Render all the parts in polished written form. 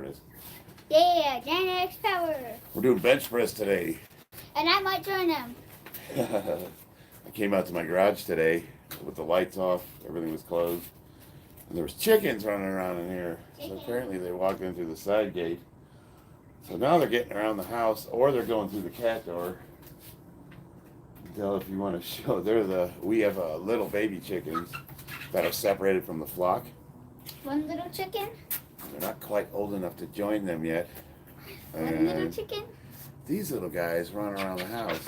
is. Yeah, Gen Power. We're doing bench press today. And I might join them. I came out to my garage today with the lights off. Everything was closed. And there was chickens running around in here. So apparently they walked in through the side gate. So now they're getting around the house, or they're going through the cat door. Tell if you want to show. We have little baby chickens that are separated from the flock. One little chicken. They're not quite old enough to join them yet. One little chicken. These little guys run around the house.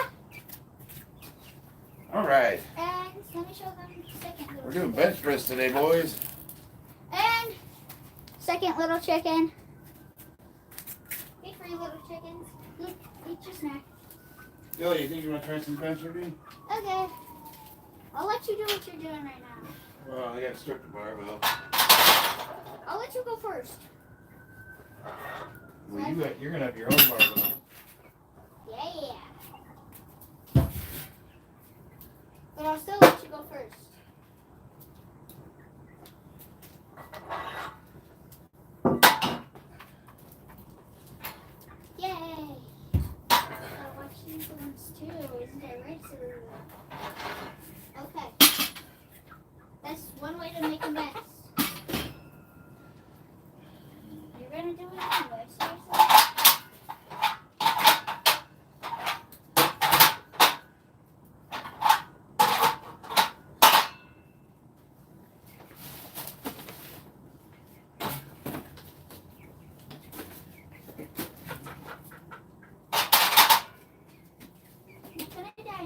All right. And let me show them the second little We're doing chicken. bench press today, boys. And second little chicken. Hey, three little chickens. Look, eat your snack. Billy, you think you want to try some bench with me? Okay. I'll let you do what you're doing right now. Well, I got to strip the barbell. I'll let you go first. Well, you're going to have your own barbell. Yeah. But I'll still let you go first. Yay! I'll watch these ones too. Isn't that right, Sue? Okay. That's one way to make a mess. You're gonna do it anyway, seriously?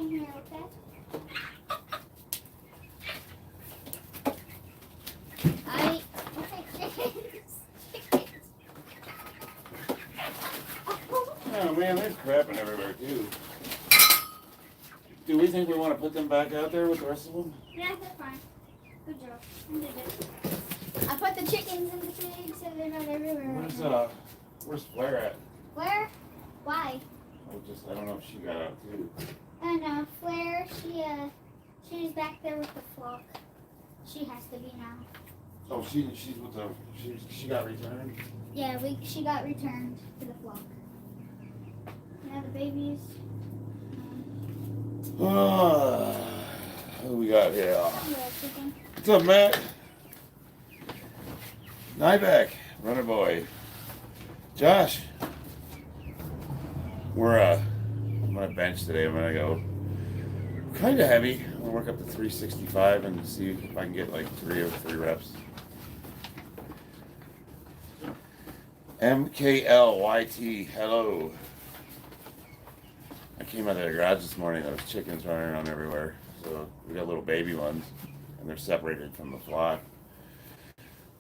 Here, okay? Chickens. Oh man, there's crapping everywhere too. Do we think we want to put them back out there with the rest of them? Yeah, they're fine. Good job. You did it. I put the chickens in the pig so they're not everywhere. Where's Flair at? Where? Why? I don't know if she got out too. I know. Flair, she's back there with the flock. She has to be now. Oh, she's with she got returned? Yeah, she got returned to the flock. Now the babies. Who we got here? Yeah, chicken. What's up, Matt? Nyback, runner boy. Josh. I'm gonna bench today. I'm gonna go kind of heavy. I'm gonna work up to 365 and see if I can get like 3 reps. MKLYT, hello. I came out of the garage this morning. There was chickens running around everywhere. So we got little baby ones, and they're separated from the flock.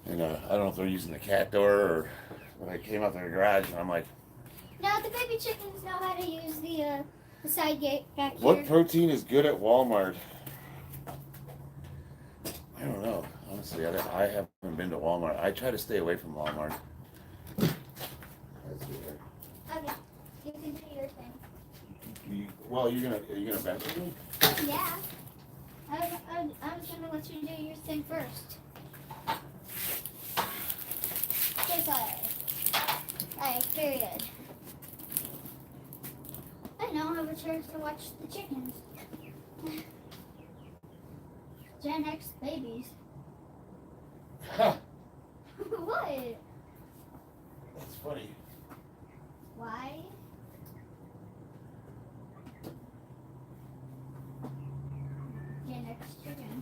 And I don't know if they're using the cat door or. But I came out of the garage and I'm like. No, the baby chickens know how to use the side gate back here. What protein is good at Walmart? I don't know. Honestly, I haven't been to Walmart. I try to stay away from Walmart. That's weird. Okay, you can do your thing. Are you gonna bench with me? Yeah. I was gonna let you do your thing first. Period. I now have a chance to watch the chickens. Gen X babies. What? That's funny. Why? Gen X chicken.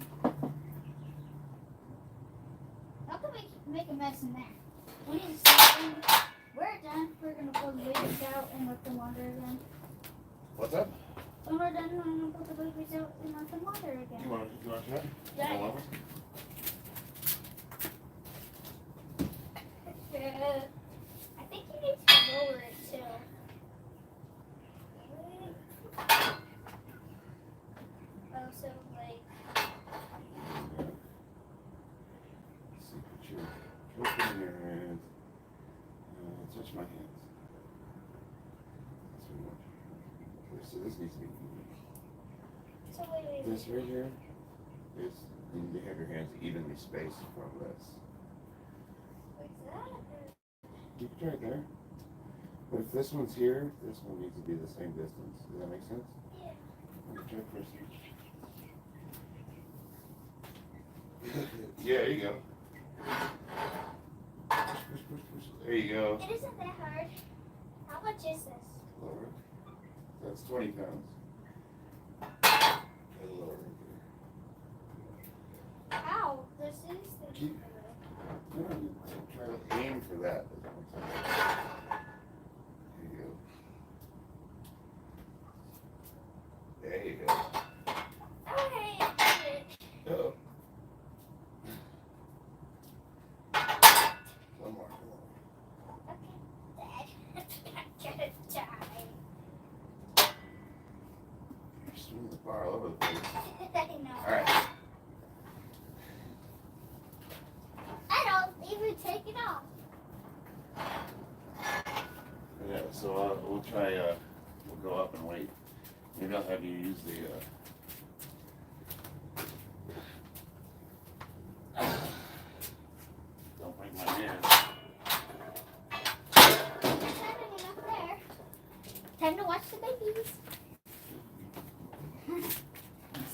How can we make a mess in there? We need to start. We're done. We're gonna pull the babies out and let them wander again. What's up? When we're done, we're gonna pull the babies out and let them wander again. You want to try? Yeah. You want one? I think you need to lower it too. Oh, so like. See, put your foot in your hands. Touch my hands. That's what we want. Okay, so this needs to be So wait. this right here is you need to have your hands evenly spaced from this. What's that? You can try it there. But if this one's here, this one needs to be the same distance. Does that make sense? Yeah. Let me try first. Yeah, there you go. Push, push, push. There you go. It isn't that hard. How much is this? Lower. That's 20 pounds. And lower. Ow, this is the... Keep. No, try to aim for that. There you go. Okay, I did it. Oh. One more. Okay, Dad. I'm gonna die. You're swinging the bar all over the place. I know. Alright. I don't even take it off. Yeah, so we'll try, we'll go up and wait. Maybe I'll have you use the, don't break my hand. There's not enough there. Time to watch the babies.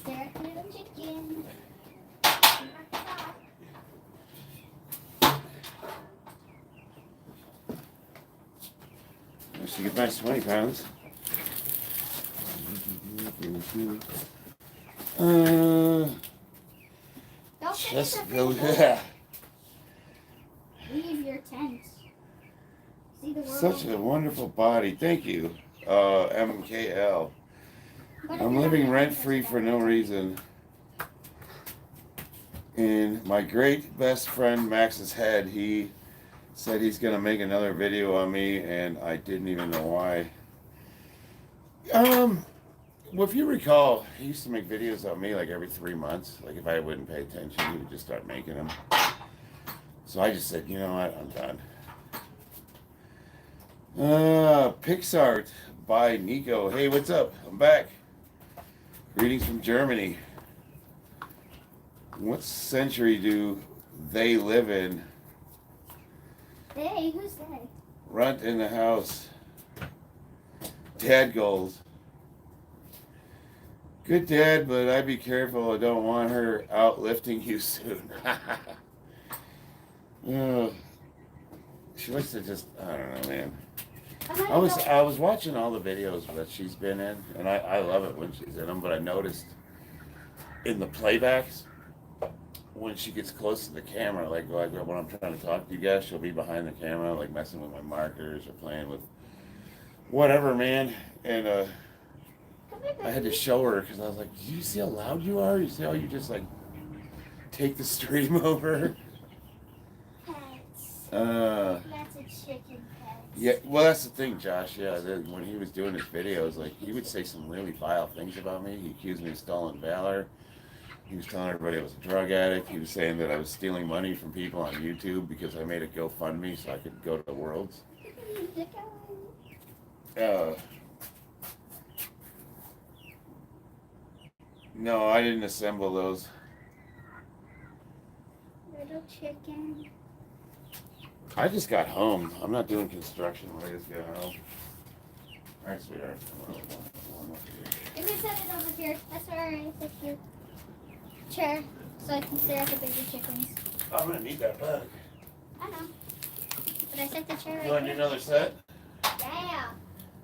Stare at the little chicken. She gets back to 20 pounds. Don't Just finish go, the yeah. Leave your tent. See the world. Such a wonderful body. Thank you, MKL. What if I'm you're living not rent free for no reason. In my great best friend Max's head, he said he's gonna make another video on me, and I didn't even know why. Well, if you recall, he used to make videos on me like every 3 months. Like if I wouldn't pay attention, he would just start making them. So I just said, you know what, I'm done. PixArt by Nico. Hey, what's up? I'm back. Greetings from Germany. What century do they live in? They? Who's they? Runt in the house. Dad goals. Good dad, but I'd be careful. I don't want her out lifting you soon. Oh, she likes to just, I don't know, man. I was watching all the videos that she's been in, and I love it when she's in them, but I noticed in the playbacks, when she gets close to the camera, like when I'm trying to talk to you guys, she'll be behind the camera, like messing with my markers or playing with whatever, man. And I had to show her because I was like, "Do you see how loud you are? You see how you just like take the stream over?" Pets. That's a chicken pet. Yeah, well, that's the thing, Josh. Yeah, when he was doing his videos, like he would say some really vile things about me. He accused me of stolen valor. He was telling everybody I was a drug addict. He was saying that I was stealing money from people on YouTube because I made a GoFundMe so I could go to the Worlds. No, I didn't assemble those. Little chicken. I just got home. I'm not doing construction when I just got home. All right, sweetheart. You can set it over here. That's where I put your chair so I can stare at the baby chickens. Oh, I'm gonna need that back. I know. But I set the chair You want right here. another set? Yeah.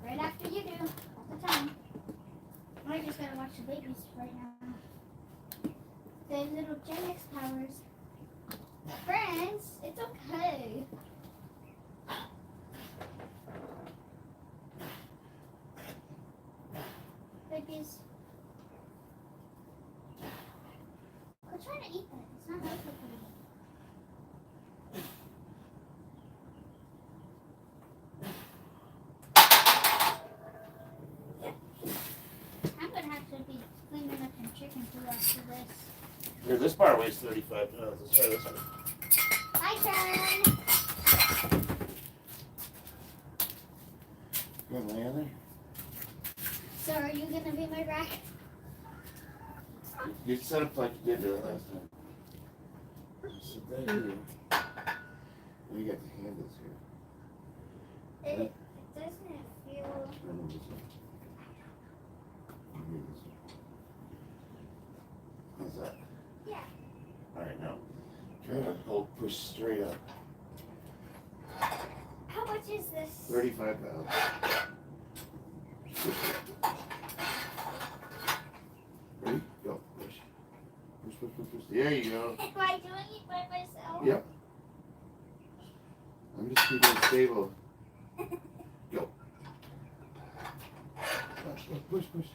Right after you do. All the time. I just gotta watch the babies right now. The little Gen X powers. Friends, it's okay. Babies. Quit trying to eat that. It's not healthy for you. I'm gonna have to be cleaning up some chicken food after this. Here, this bar weighs 35 pounds. Let's try this one. My turn. You want my other? So are you gonna be my rack? You set up like you did the last time. So there you go. You got the handles here. It doesn't feel. How's that? Yeah. Alright, now try to hold, push straight up. How much is this? 35 pounds. Ready? Go. Push. Push, push, push, push. There you go. Am I doing it by myself? Yep. I'm just keeping it stable. Go. Push, push, push.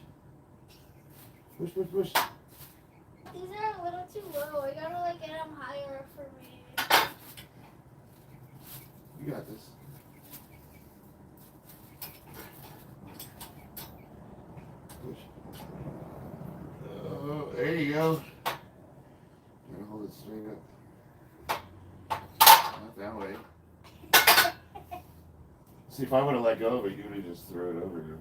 Push, push, push. These are a little too low. I gotta like get them higher for me. You got this. Push. Oh, there you go. Gotta hold it straight up. Not that way. See, if I would have let go of it, you would have just thrown it over here.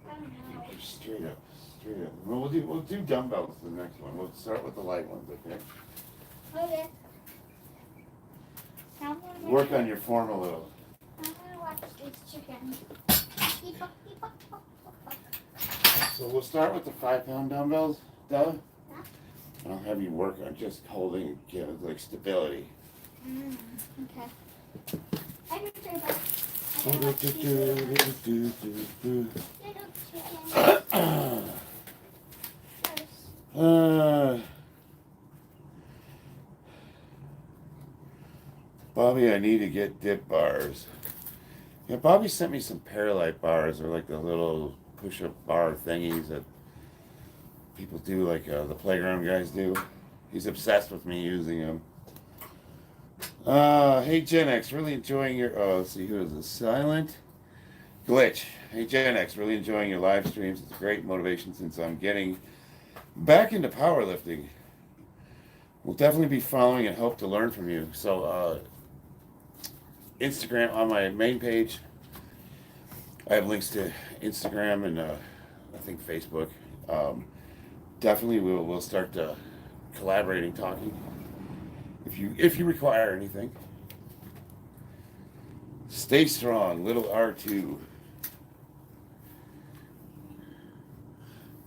I don't know. Push straight up, straight up. Well, we'll do dumbbells for the next one. We'll start with the light ones, okay? Okay. Now I'm gonna Work on your form a little. I'm gonna watch this chicken. So we'll start with the 5-pound dumbbells, duh? Yeah. And I'll have you work on just holding, like stability. Okay. I can try that. Little chicken. Bobby, I need to get dip bars. Yeah, Bobby sent me some Paralite bars, or like the little push-up bar thingies that people do, like the playground guys do. He's obsessed with me using them. Hey Gen X, really enjoying your, let's see, who is this? Silent Glitch. Hey Gen X, really enjoying your live streams. It's a great motivation since I'm getting back into powerlifting. We'll definitely be following and hope to learn from you. So, Instagram, on my main page, I have links to Instagram and I think Facebook. Definitely we'll start collaborating, talking. If you require anything. Stay strong, little R2.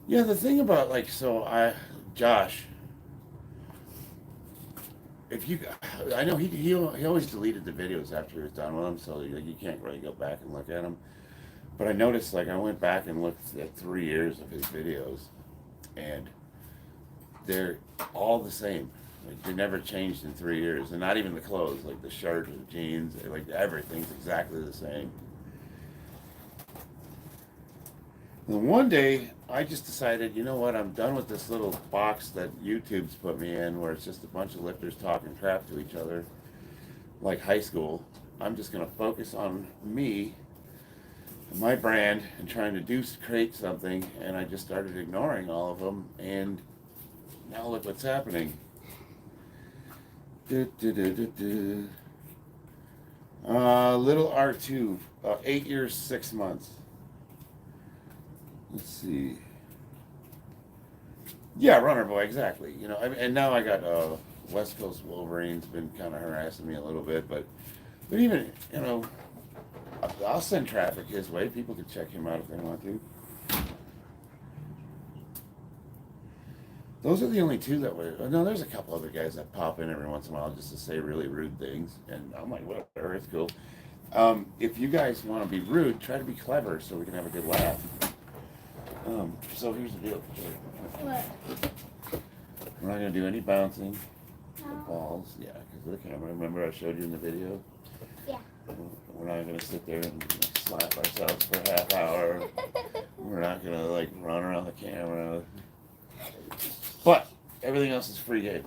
Yeah, the thing about Josh, I know he always deleted the videos after he was done with them, so you can't really go back and look at them. But I noticed, I went back and looked at 3 years of his videos, and they're all the same. Like, they never changed in 3 years, and not even the clothes, like the shirt or the jeans, like everything's exactly the same. And one day, I just decided, you know what, I'm done with this little box that YouTube's put me in, where it's just a bunch of lifters talking crap to each other, like high school. I'm just going to focus on me, my brand, and trying to create something, and I just started ignoring all of them, and now look what's happening. Little R2, 8 years, 6 months. Let's see. Yeah, runner boy, exactly. And now I got West Coast Wolverine's been kind of harassing me a little bit, but even I'll send traffic his way. People can check him out if they want to. Those are the only two that were. No, there's a couple other guys that pop in every once in a while just to say really rude things, and I'm like, whatever, it's cool. If you guys want to be rude, try to be clever so we can have a good laugh. So here's the deal. What? We're not going to do any bouncing. No. Balls, yeah, because of the camera. Remember I showed you in the video? Yeah. We're not going to sit there and slap ourselves for a half hour. We're not going to run around the camera. But everything else is free game.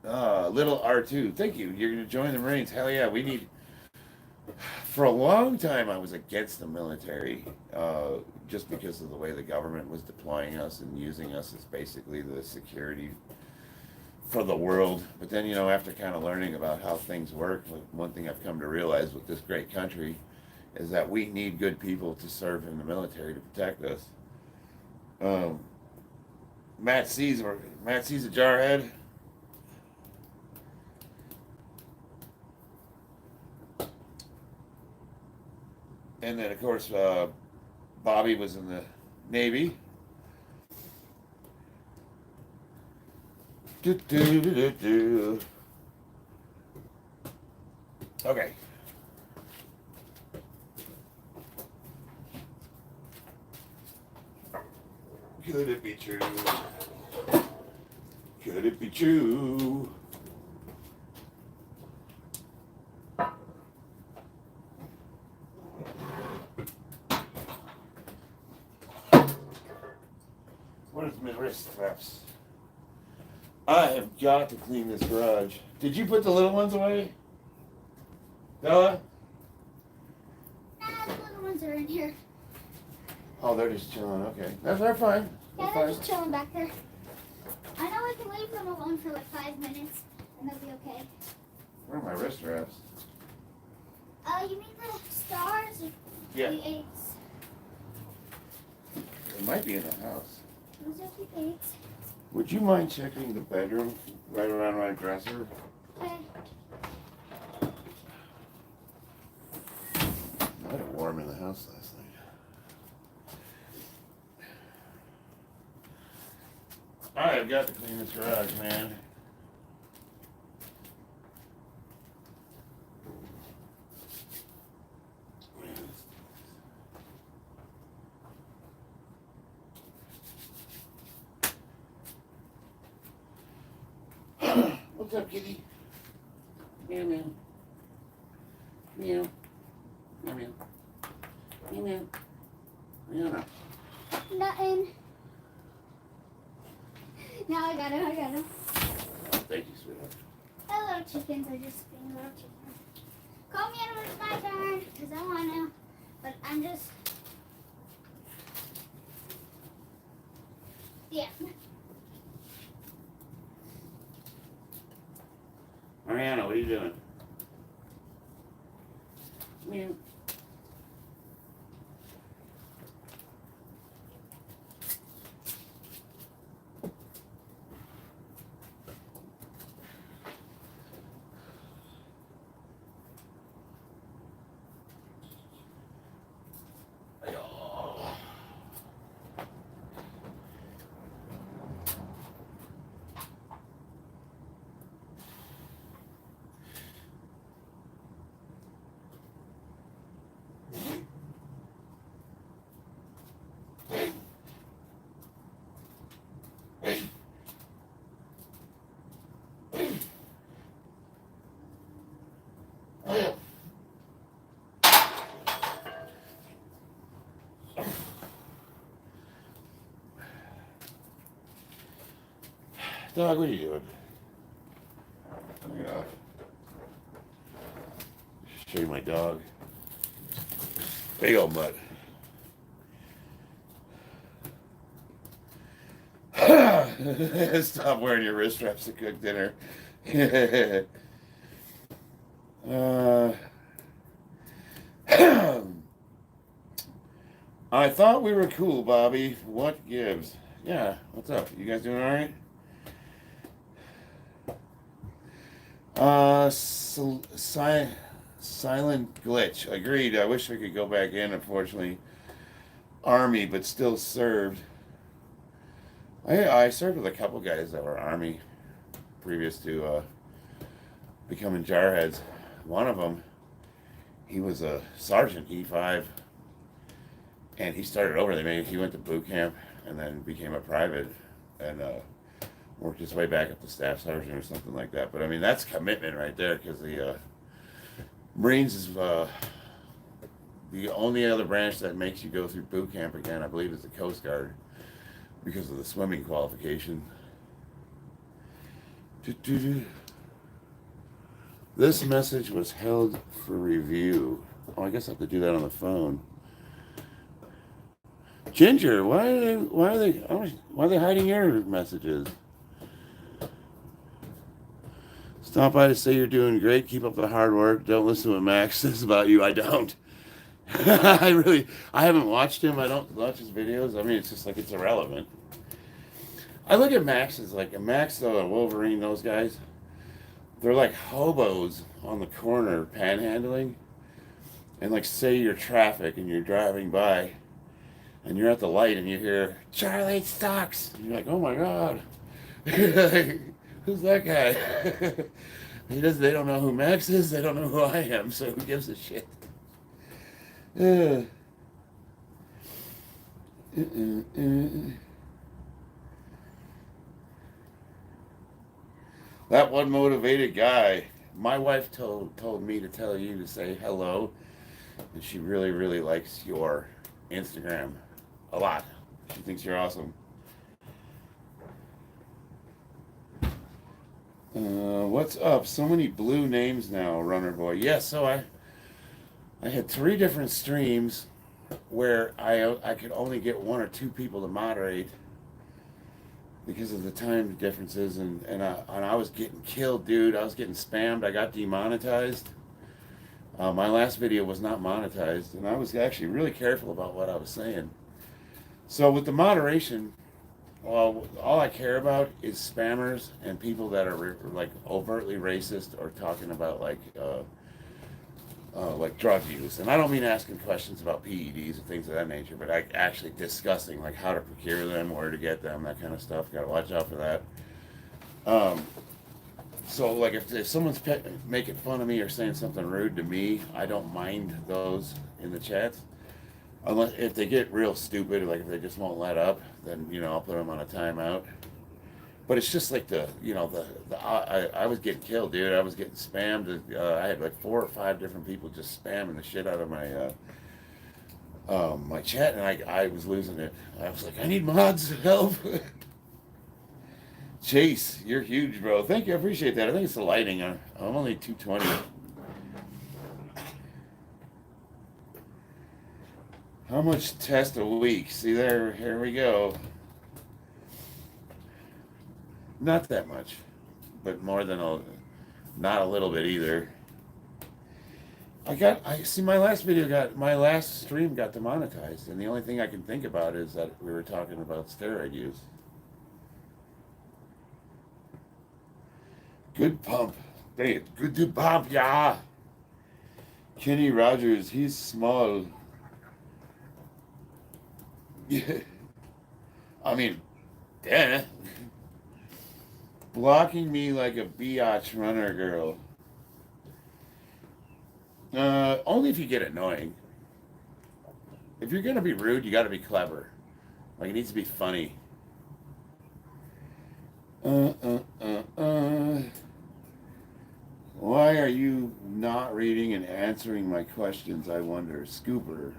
Little R2, thank you. You're going to join the Marines. Hell yeah, we need. For a long time, I was against the military, just because of the way the government was deploying us and using us as basically the security for the world. But then, after kind of learning about how things work, one thing I've come to realize with this great country is that we need good people to serve in the military to protect us. Matt C's a jarhead. And then, of course, Bobby was in the Navy. Okay. Could it be true? Could it be true? What is my wrist straps? I have got to clean this garage. Did you put the little ones away? Bella? No, the little ones are in here. Oh, they're just chilling. Okay. They're fine. Yeah, they're just chilling back there. I know we can leave them alone for like 5 minutes and they'll be okay. Where are my wrist straps? You mean the stars or Yeah. the eights? It might be in the house. Those are the eights. Would you mind checking the bedroom right around my dresser? Okay. I had it warm in the house last night. I've got to clean this garage, man. What's up, kitty? Meow, meow. Meow. Meow, meow. Meow, meow. Meow. Nothing. Now I got him. Oh, thank you, sweetheart. The little chickens are just being little chickens. Call me in when it's my turn, because I want to. But I'm just... Yeah. Mariana, what are you doing? Meow. Dog, what are you doing? Yeah. Show you my dog. Big old mutt. Stop wearing your wrist straps to cook dinner. I thought we were cool, Bobby. What gives? Yeah, what's up? You guys doing all right? Silent glitch. Agreed. I wish I could go back in. Unfortunately, Army, but still served. I served with a couple guys that were Army previous to becoming jarheads. One of them, he was a sergeant, E5, and he started over. He went to boot camp and then became a private and worked his way back up to staff sergeant or something like that. But I mean, that's commitment right there, because the Marines is the only other branch that makes you go through boot camp again, I believe, is the Coast Guard, because of the swimming qualification. This message was held for review. Oh, I guess I have to do that on the phone. Ginger, why are they hiding your messages? Stop by to say you're doing great. Keep up the hard work. Don't listen to what Max says about you. I don't. I haven't watched him. I don't watch his videos. I mean, it's just like, it's irrelevant. I look at Max as like, Max, though, Wolverine, those guys, they're like hobos on the corner panhandling. And like, say you're traffic and you're driving by, and you're at the light and you hear Charlie sucks. And you're like, oh my god, who's that guy? They don't know who Max is. They don't know who I am. So who gives a shit? That one motivated guy. My wife told me to tell you to say hello, and she really, really likes your Instagram a lot. She thinks you're awesome. What's up? So many blue names now, Runner Boy. Yes, so I had 3 different streams where I could only get 1 or 2 people to moderate because of the time differences, and I was getting killed, dude. I was getting spammed. I got demonetized. My last video was not monetized, and I was actually really careful about what I was saying. So with the moderation, well, all I care about is spammers and people that are like overtly racist or talking about like drug use. And I don't mean asking questions about PEDs and things of that nature, but actually discussing like how to procure them, where to get them, that kind of stuff. Got to watch out for that. So like if someone's making fun of me or saying something rude to me, I don't mind those in the chats. Unless if they get real stupid, like if they just won't let up, then I'll put them on a timeout. But it's just like I was getting killed, dude. I was getting spammed. I had like 4 or 5 different people just spamming the shit out of my chat, and I was losing it. I was like, I need mods, help. Chase, you're huge, bro. Thank you, I appreciate that. I think it's the lighting. I'm only 220. How much test a week? See there, here we go. Not that much, but more than not a little bit either. I see my last stream got demonetized, and the only thing I can think about is that we were talking about steroid use. Good pump. Dang it, good to pump, yeah. Kenny Rogers, he's small. Yeah. I mean, damn. Blocking me like a biatch runner girl. Only if you get annoying. If you're gonna be rude, you gotta be clever. Like, it needs to be funny. Why are you not reading and answering my questions, I wonder? Scooper.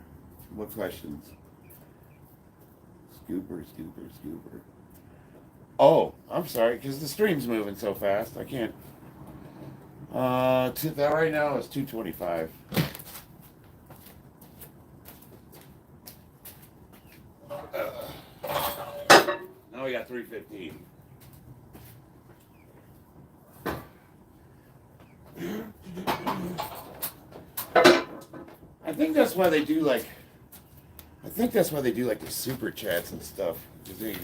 What questions? Scooper. Oh, I'm sorry, because the stream's moving so fast. I can't. That right now is 225. Now we got 315. I think that's why they do like the super chats and stuff. Because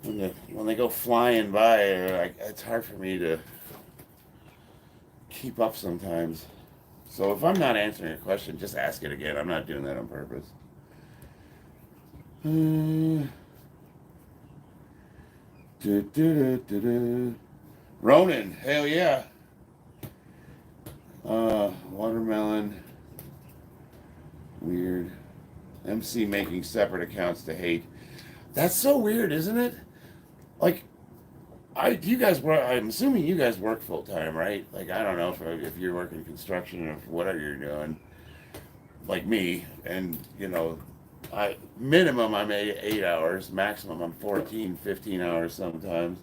when they go flying by, it's hard for me to keep up sometimes. So if I'm not answering a question, just ask it again. I'm not doing that on purpose. Ronan, hell yeah. Watermelon. Weird. MC making separate accounts to hate. That's so weird, isn't it? Like, you guys work. I'm assuming you guys work full time, right? Like, I don't know if you're working construction or whatever you're doing, like me. And minimum I'm 8 hours, maximum I'm 14, 15 hours sometimes.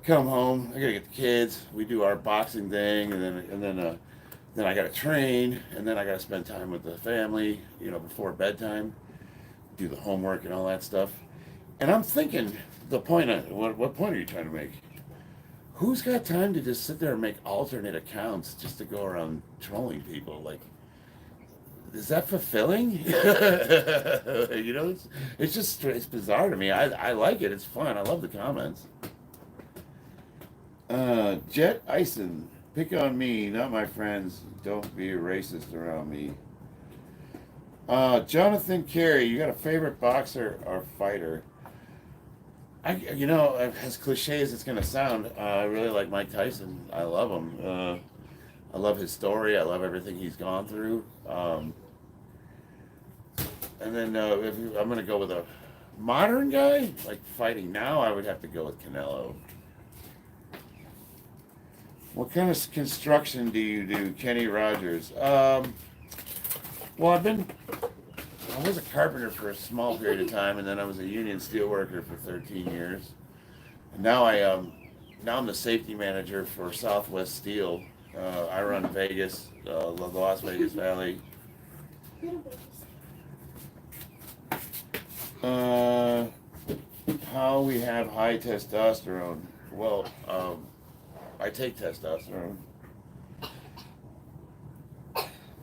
Come home, I gotta get the kids. We do our boxing thing, and then I gotta train, and then I gotta spend time with the family, before bedtime, do the homework and all that stuff. And I'm thinking, what point are you trying to make? Who's got time to just sit there and make alternate accounts just to go around trolling people? Like, is that fulfilling? It's bizarre to me. I like it. It's fun. I love the comments. Jet Ison, Pick on me, not my friends. Don't be a racist around me. Jonathan Carey, you got a favorite boxer or fighter? As cliche as it's gonna sound, I really like Mike Tyson. I love him. I love his story. I love everything he's gone through. And then I'm gonna go with a modern guy, like fighting now, I would have to go with Canelo. What kind of construction do you do, Kenny Rogers? Well, I was a carpenter for a small period of time, and then I was a union steel worker for 13 years. And now I'm the safety manager for Southwest Steel. I run Vegas, the Las Vegas Valley. How we have high testosterone? Well, I take testosterone.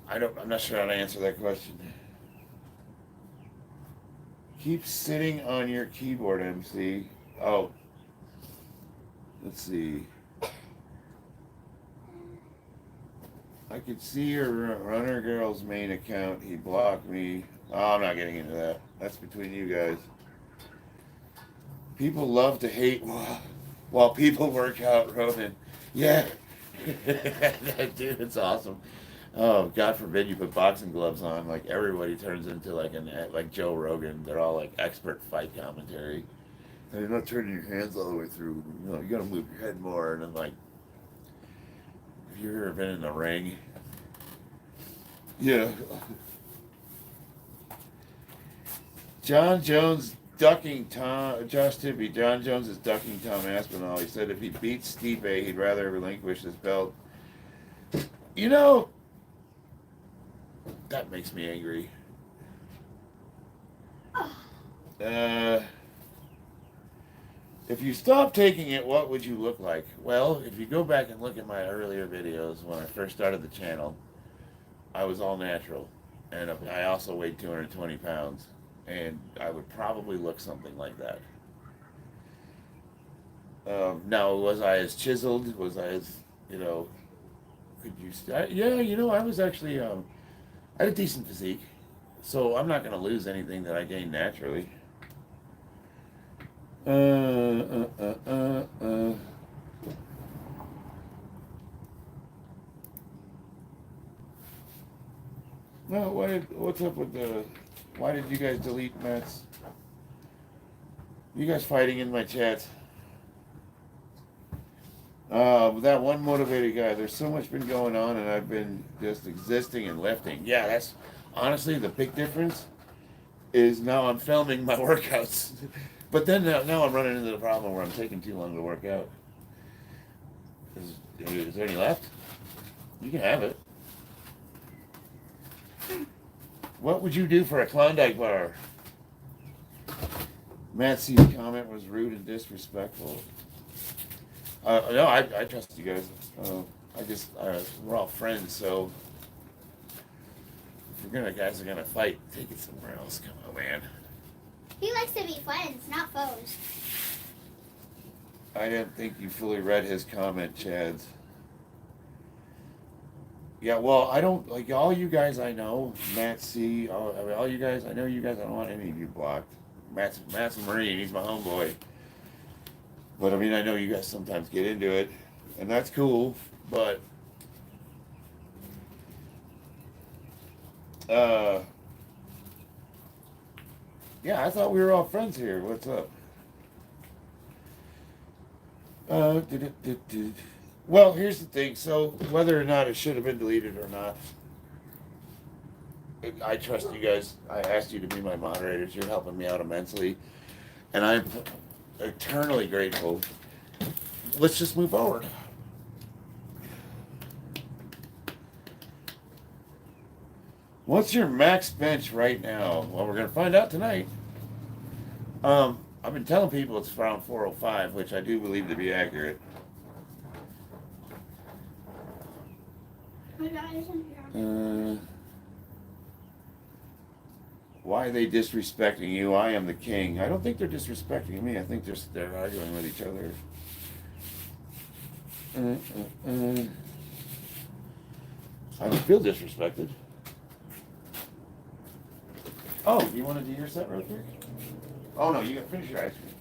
I'm not sure how to answer that question. Keep sitting on your keyboard, MC. Oh, let's see. I could see your Runner Girl's main account. He blocked me. Oh, I'm not getting into that. That's between you guys. People love to hate while people work out, Ronan. Yeah. Dude, it's awesome. Oh, God forbid you put boxing gloves on. Like, everybody turns into like Joe Rogan. They're all like expert fight commentary. And you're not turning your hands all the way through. You gotta move your head more. And then, like, if you've ever been in the ring, yeah. John Jones ducking Josh Tippy. John Jones is ducking Tom Aspinall. He said if he beats Stipe, he'd rather relinquish his belt. That makes me angry. If you stop taking it, what would you look like? Well, if you go back and look at my earlier videos when I first started the channel, I was all natural. And I also weighed 220 pounds. And I would probably look something like that. Now, was I as chiseled? Was I as, could you... I was actually... I had a decent physique. So I'm not going to lose anything that I gained naturally. No, what's up with the... Why did you guys delete Matt's? You guys fighting in my chat. That one motivated guy, there's so much been going on and I've been just existing and lifting. Yeah, that's honestly the big difference is now I'm filming my workouts. But then now I'm running into the problem where I'm taking too long to work out. Is there any left? You can have it. What would you do for a Klondike bar? Matt C's comment was rude and disrespectful. No, I trust you guys. We're all friends, so if guys are gonna fight, take it somewhere else. Come on, man. He likes to be friends, not foes. I didn't think you fully read his comment, Chads. Yeah, well, I don't, like, all you guys I know, Matt C, all you guys, I know you guys, I don't want any of you blocked. Matt's a Marine, he's my homeboy. But, I mean, I know you guys sometimes get into it, and that's cool, but, yeah, I thought we were all friends here. What's up? Well, here's the thing. So, whether or not it should have been deleted or not, I trust you guys. I asked you to be my moderators. You're helping me out immensely. And I'm eternally grateful. Let's just move forward. What's your max bench right now? Well, we're going to find out tonight. I've been telling people it's around 405, which I do believe to be accurate. Why are they disrespecting you? I am the king. I don't think they're disrespecting me. I think they're arguing with each other. I don't feel disrespected. Oh, you want to do your set real quick? Oh no, you got to finish your ice cream.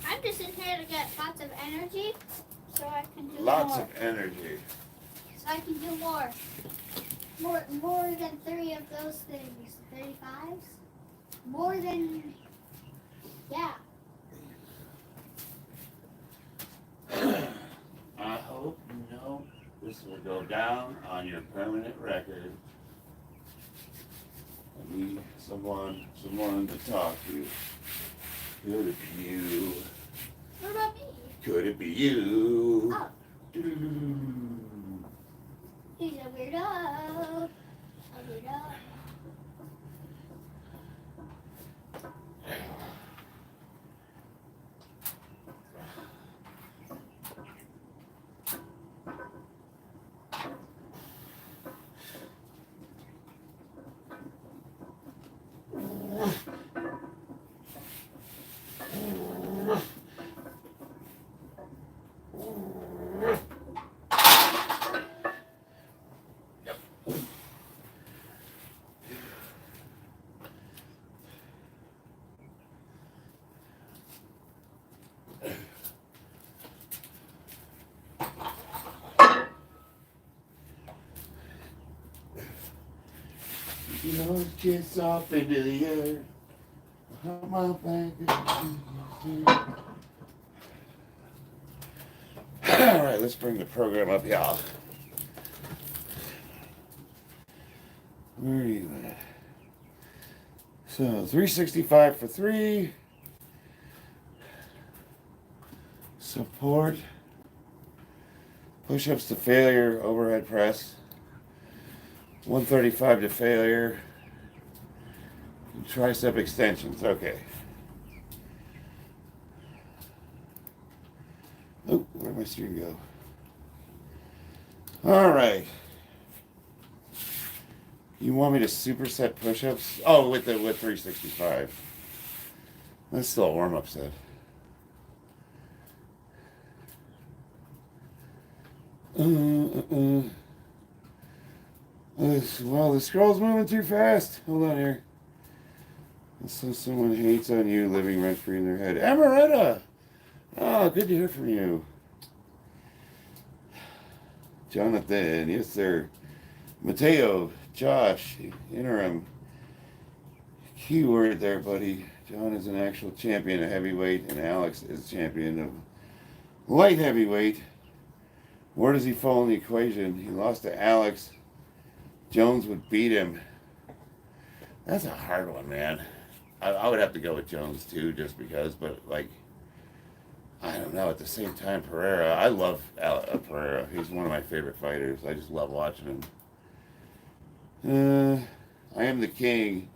I'm just in here to get lots of energy, so I can do Lots more. of energy. So I can do more. More than 3 of those things. 35s? More than, yeah. I hope you know this will go down on your permanent record. I need someone to talk to. Could it be you? What about me? Could it be you? Oh. He's a weirdo. A weirdo. You know, kiss off into the air. My back. All right, let's bring the program up, y'all. Where are you at? So 365 for 3. Support. Push-ups to failure, overhead press. 135 to failure. Tricep extensions, okay. Oh, where'd my stream go? All right. You want me to superset push-ups? Oh, with 365. That's still a warm-up set. Well, the scroll's moving too fast. Hold on here. So someone hates on you, living rent-free in their head. Amaretta! Oh, good to hear from you. Jonathan, yes sir. Mateo, Josh, interim. Keyword there, buddy. John is an actual champion of heavyweight, and Alex is champion of light heavyweight. Where does he fall in the equation? He lost to Alex. Jones would beat him. That's a hard one, man. I would have to go with Jones too, just because, but like, I don't know. At the same time, Pereira, I love Pereira. He's one of my favorite fighters. I just love watching him. I am the king.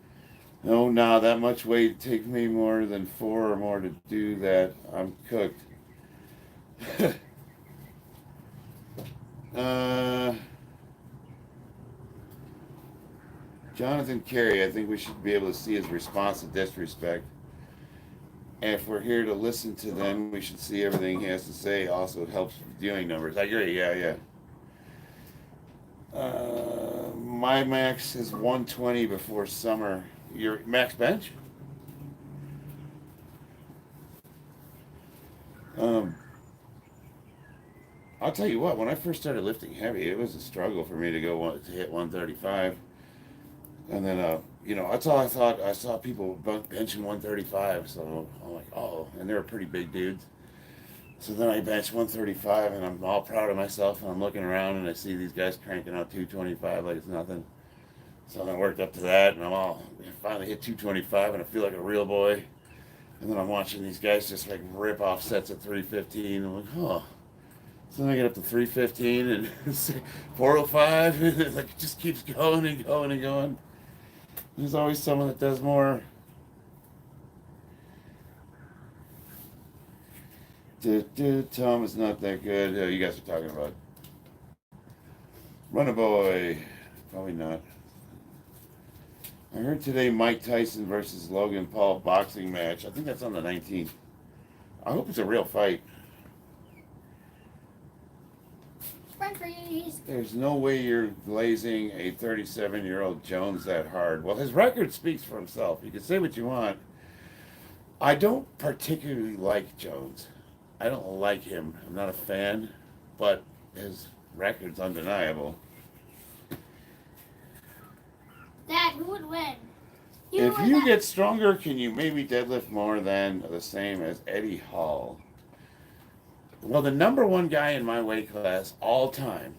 Oh, no, that much weight take me more than 4 or more to do that. I'm cooked. Jonathan Carey, I think we should be able to see his response to disrespect. And if we're here to listen to them, we should see everything he has to say. Also, it helps with viewing numbers. I agree, yeah. My max is 120 before summer. Your max bench? I'll tell you what, when I first started lifting heavy, it was a struggle for me to hit 135. And then, that's all I thought. I saw people benching 135, so I'm like, oh, and they were pretty big dudes. So then I benched 135, and I'm all proud of myself, and I'm looking around, and I see these guys cranking out 225 like it's nothing. So then I worked up to that, and I finally hit 225, and I feel like a real boy. And then I'm watching these guys just like rip off sets at 315. I'm like, oh. So then I get up to 315 and 405, and it like just keeps going and going and going. There's always someone that does more. Tom is not that good. You guys are talking about Runner Boy. Probably not. I heard today Mike Tyson versus Logan Paul boxing match. I think that's on the 19th. I hope it's a real fight. Sprint freeze. There's no way you're glazing a 37-year-old Jones that hard. Well, his record speaks for himself. You can say what you want. I don't particularly like Jones. I don't like him. I'm not a fan, but his record's undeniable. Dad, who would win? If you get stronger, can you maybe deadlift more than the same as Eddie Hall? Well, the number one guy in my weight class all time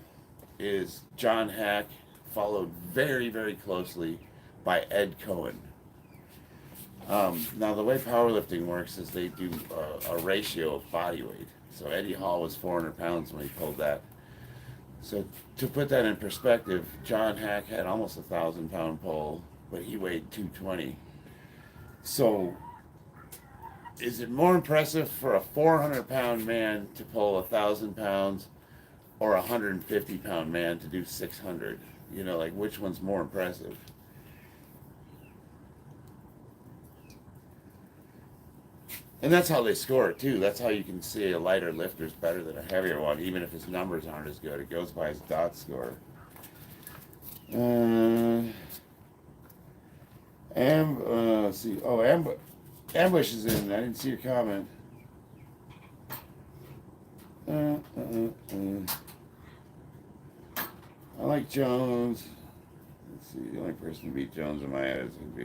is John Hack, followed very, very closely by Ed Cohen. Now, the way powerlifting works is they do a ratio of body weight. So Eddie Hall was 400 pounds when he pulled that. So to put that in perspective, John Hack had almost 1,000-pound pull, but he weighed 220. So is it more impressive for a 400-pound man to pull 1,000 pounds or a 150-pound man to do 600? You know, like, which one's more impressive? And that's how they score it, too. That's how you can see a lighter lifter is better than a heavier one, even if his numbers aren't as good. It goes by his dot score. Let's see. Oh, Ambush is in. I didn't see your comment. I like Jones. Let's see. The only person to beat Jones in my head is going to be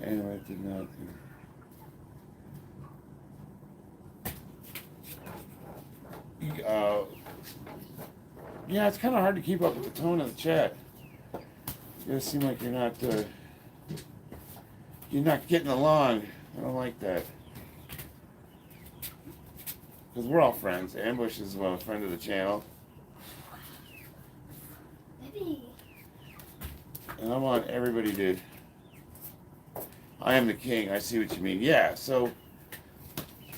anyway, I did not. Yeah, it's kind of hard to keep up with the tone of the chat. You guys seem like you're not getting along. I don't like that. Because we're all friends. Ambush is a friend of the channel. Maybe. And I want everybody to... I am the king. I see what you mean. Yeah, so...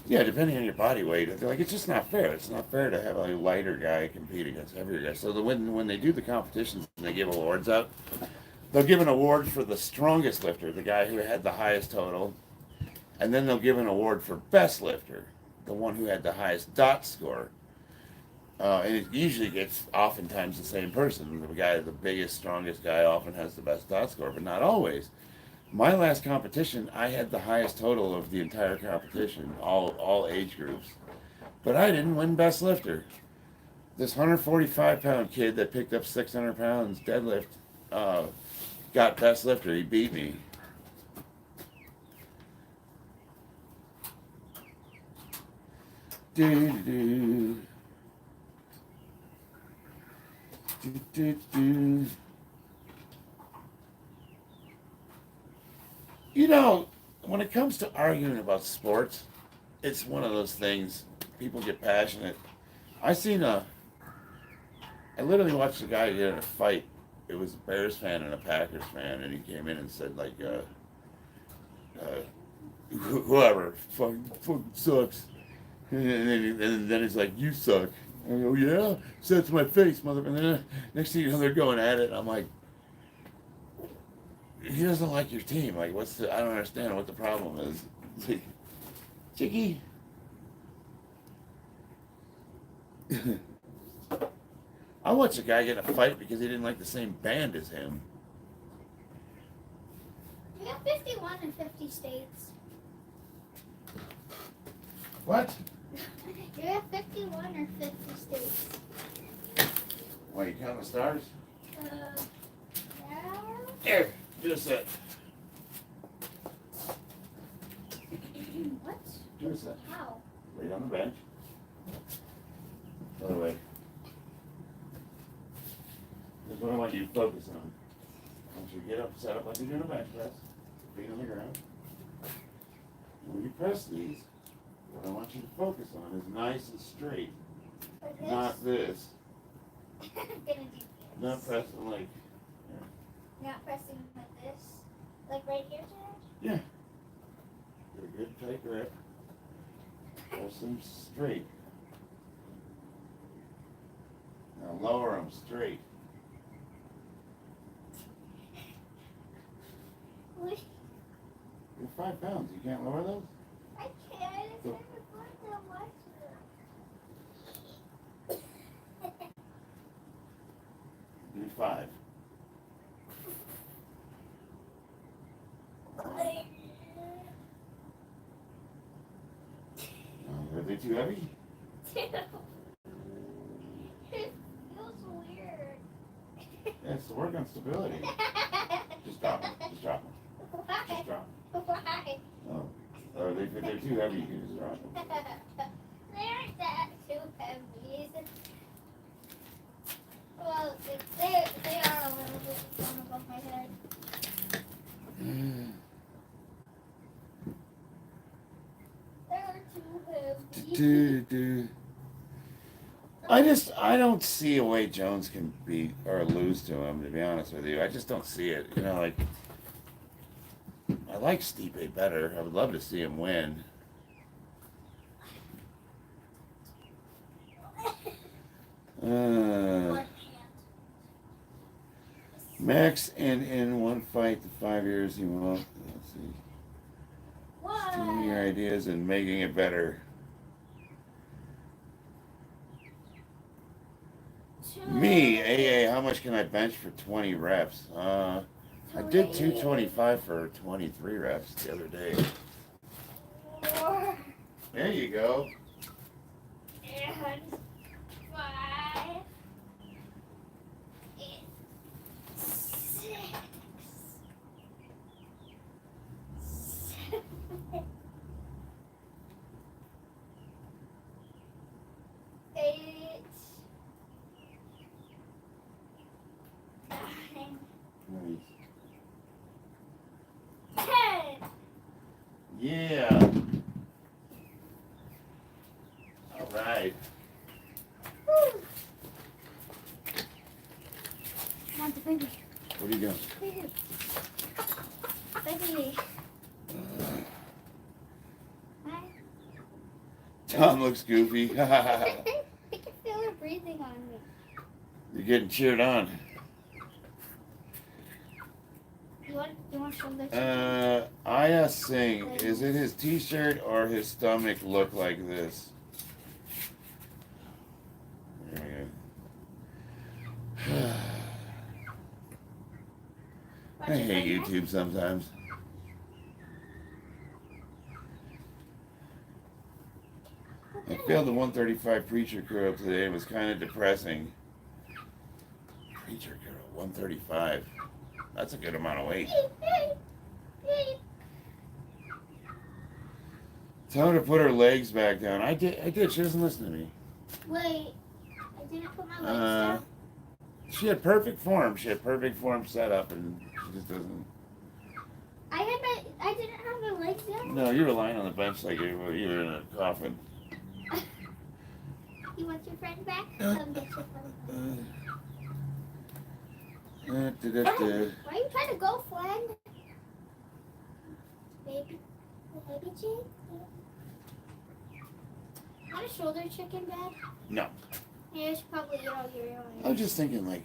Yeah, depending on your body weight, like, it's just not fair. It's not fair to have a lighter guy compete against a heavier guy. So when they do the competitions and they give awards out, they'll give an award for the strongest lifter, the guy who had the highest total, and then they'll give an award for best lifter, the one who had the highest dot score. And it usually gets oftentimes the same person. The guy, the biggest, strongest guy, often has the best dot score, but not always. My last competition, I had the highest total of the entire competition, all age groups. But I didn't win best lifter. This 145-pound kid that picked up 600 pounds deadlift got best lifter. He beat me. Do-do-do. Do-do-do. You know, when it comes to arguing about sports, it's one of those things, people get passionate. I literally watched a guy get in a fight. It was a Bears fan and a Packers fan, and he came in and said, like, whoever, fucking sucks. And then he's like, you suck. And I go, yeah? Said it to my face, mother. And then next thing you know, they're going at it, and I'm like, he doesn't like your team. Like, I don't understand what the problem is. Like, Chicky. I watched a guy get in a fight because he didn't like the same band as him. You have 51 in 50 states. What? You have 51 or 50 states. Why, you count the stars? Yeah. Here, do a set. What? Do a set. How? Lay on the bench. Other way. That's what I want you to focus on. I want you to get up, set up like you're doing a bench press. Feet on the ground. When you press these, what I want you to focus on is nice and straight. Like this? Not this. I'm gonna do this. Not pressing like... Not pressing like this? Like right here, Dad? Yeah. Get a good tight grip. Press them straight. Now lower them straight. What? You're 5 pounds. You can't lower those? I can't. It's never fun to watch it. Do 5. Are they too heavy? It feels weird. Yeah, it's to work on stability. Just drop them. Just drop them. Why? Just drop them. Why? Oh. If they're too heavy, you can just drop them. They aren't that too heavy. Well, they are a little bit thrown above my head. They're too heavy. I don't see a way Jones can beat or lose to him, to be honest with you. I just don't see it. You know, like, I like Stipe better. I would love to see him win. Max and in one fight to 5 years he won't. Let's see. Stealing your ideas and making it better. Me, AA, how much can I bench for 20 reps? I did 225 for 23 reps the other day. There you go. And 5, 6, 7, 8, 9, Nice. 10. Yeah. All right. Woo. Come on, the baby. What are you doing? Baby. Hi. Tom looks goofy. I can feel her breathing on me. You're getting cheered on. You want to show the Aya Singh, is it his t-shirt or his stomach look like this? There we go. I hate YouTube sometimes. I failed the 135 preacher curl today. It was kind of depressing. Preacher curl, 135. That's a good amount of weight. Tell her to put her legs back down. I did. She doesn't listen to me. Wait, I didn't put my legs down. She had perfect form. She had perfect form set up, and she just doesn't. I didn't have my legs down. No, you were lying on the bench like you were in a coffin. You want your friend back? Come get your friend back. Where are you trying to go, friend? Baby chick? Not a shoulder chicken bed? No. Yeah, you should probably eat all your own. I was just thinking, like,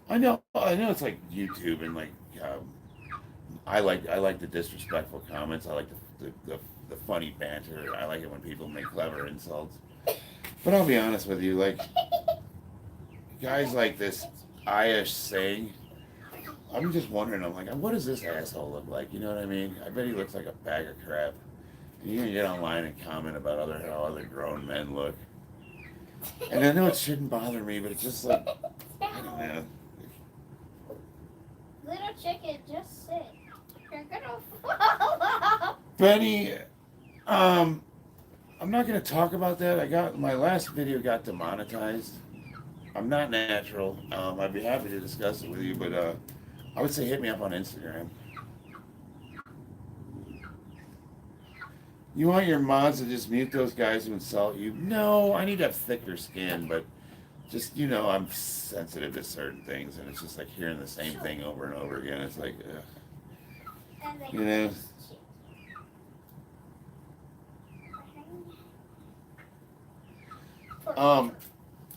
I know it's like YouTube and like, I like the disrespectful comments. I like the funny banter. I like it when people make clever insults. But I'll be honest with you, like, guys like this Aya Singh, I'm just wondering, I'm like, what does this asshole look like? You know what I mean? I bet he looks like a bag of crap. And you're gonna get online and comment about how other grown men look. And I know it shouldn't bother me, but it's just like, I don't know. Little chicken, just sit. You're gonna fall. Benny, I'm not gonna talk about that. My last video got demonetized. I'm not natural. I'd be happy to discuss it with you, but I would say hit me up on Instagram. You want your mods to just mute those guys who insult you? No, I need to have thicker skin, but just, I'm sensitive to certain things, and it's just like hearing the same thing over and over again. It's like, you know.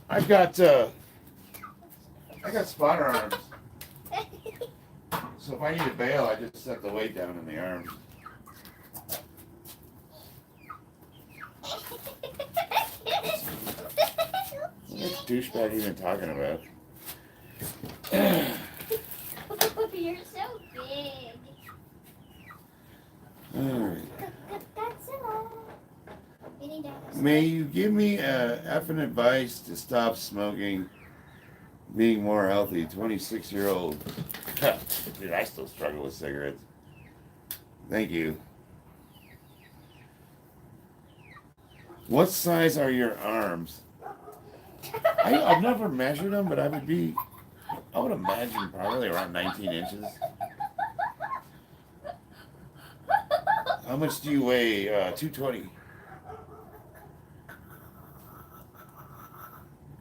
I've got spotter arms. So if I need to bail, I just set the weight down in the arms. Which douchebag are you even talking about? You're so big. Alright. Godzilla. May you give me effing advice to stop smoking, being more healthy, 26-year-old. Dude, I still struggle with cigarettes. Thank you. What size are your arms? I've never measured them, but I would imagine probably around 19 inches. How much do you weigh? 220.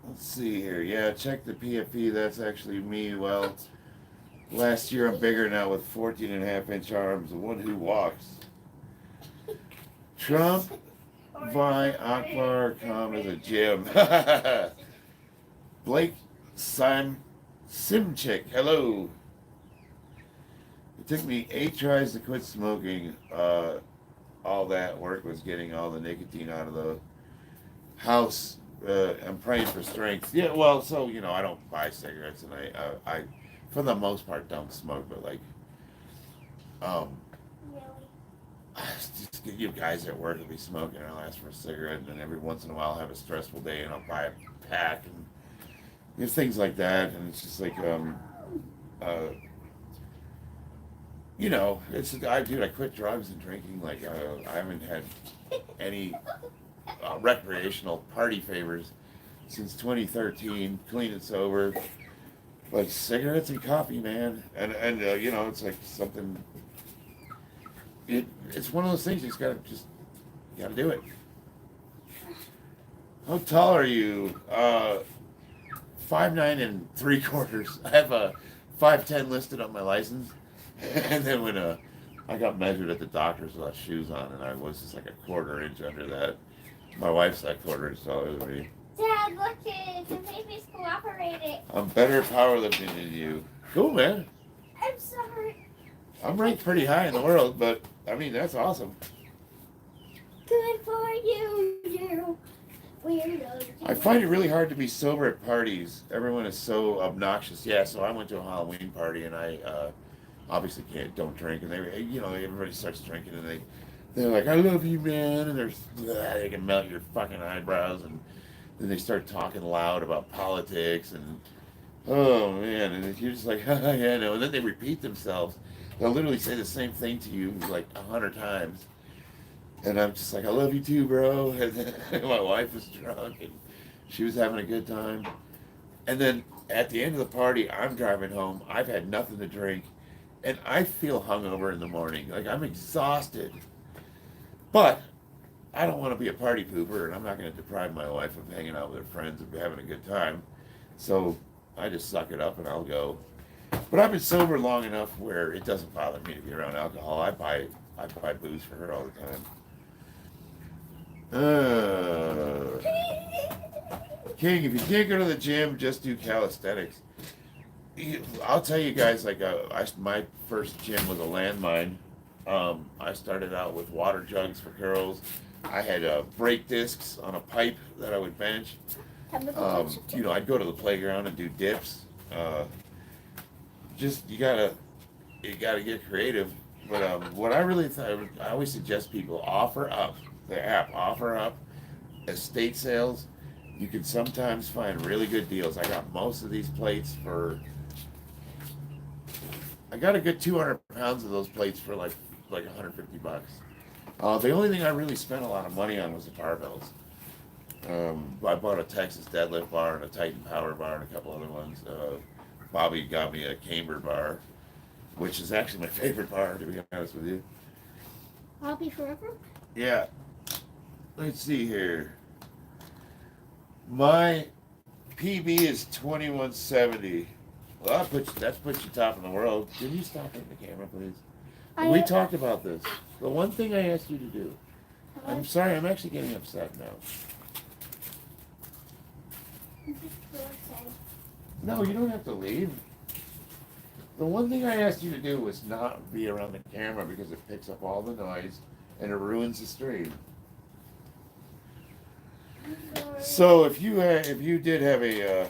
Let's see here. Yeah, check the PFP. That's actually me. Well, last year I'm bigger now with 14.5-inch arms. The one who walks. Trump by Akbar come as a gym. Blake Simchick. Hello. It took me 8 tries to quit smoking. All that work was getting all the nicotine out of the house. I'm praying for strength. Yeah, well, so I don't buy cigarettes, and I for the most part don't smoke. But like, Really? just you guys at work will be smoking. I'll ask for a cigarette, and then every once in a while I'll have a stressful day, and I'll buy a pack and things like that. And it's just like, it's I quit drugs and drinking. Like I haven't had any recreational party favors since 2013, clean and sober. But cigarettes and coffee, man, and it's like something. It's one of those things you gotta do it. How tall are you? 5'9" 3/4. I have a 5'10" listed on my license, and then when I got measured at the doctor's without shoes on, and I was just like a 1/4 inch under that. My wife's that 1/4 inch taller than me. Dad, look it. The baby's cooperating. I'm better at powerlifting than you. Cool, man. I'm sorry. I'm ranked pretty high in the world, but I mean that's awesome. Good for you, you weirdo. I find it really hard to be sober at parties. Everyone is so obnoxious. Yeah, so I went to a Halloween party and I obviously don't drink, and everybody starts drinking and they're like, I love you, man, and they can melt your fucking eyebrows, and then they start talking loud about politics, and oh man, and you're just like, yeah, no, and then they repeat themselves. They'll literally say the same thing to you like 100 times, and I'm just like, I love you too, bro. And my wife was drunk, and she was having a good time, and then at the end of the party, I'm driving home. I've had nothing to drink, and I feel hungover in the morning. Like I'm exhausted. But I don't want to be a party pooper, and I'm not going to deprive my wife of hanging out with her friends and having a good time. So I just suck it up and I'll go. But I've been sober long enough where it doesn't bother me to be around alcohol. I buy booze for her all the time. King, if you can't go to the gym, just do calisthenics. I'll tell you guys, like my first gym was a landmine. I started out with water jugs for curls. I had brake discs on a pipe that I would bench. I'd go to the playground and do dips. You gotta get creative. But what I really I always suggest people offer up estate sales. You can sometimes find really good deals. I got most of these plates I got a good 200 pounds of those plates for like $150. The only thing I really spent a lot of money on was the barbells. I bought a Texas Deadlift bar and a Titan Power bar and a couple other ones. Bobby got me a Camber bar, which is actually my favorite bar, to be honest with you. Bobby forever? Yeah. Let's see here. My PB is 2170. Well, that puts you top in the world. Can you stop hitting the camera, please? We talked about this. The one thing I asked you to do. I'm sorry, I'm actually getting upset now. No, you don't have to leave. The one thing I asked you to do was not be around the camera because it picks up all the noise and it ruins the stream. So if you did have a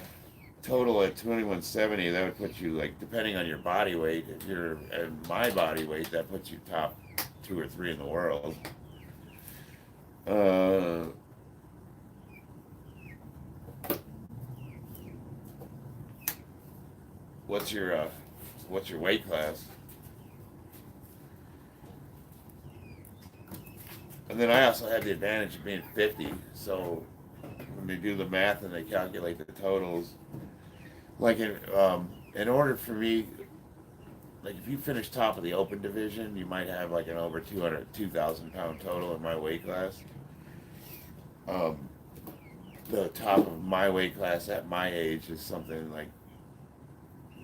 total at 2170, that would put you, like, depending on your body weight. If you're at my body weight, that puts you top 2 or 3 in the world. Uh, what's your weight class? And then I also had the advantage of being 50, so when they do the math and they calculate the totals, like in order for me, like if you finish top of the open division, you might have like an over 2,000 pound total in my weight class. The top of my weight class at my age is something like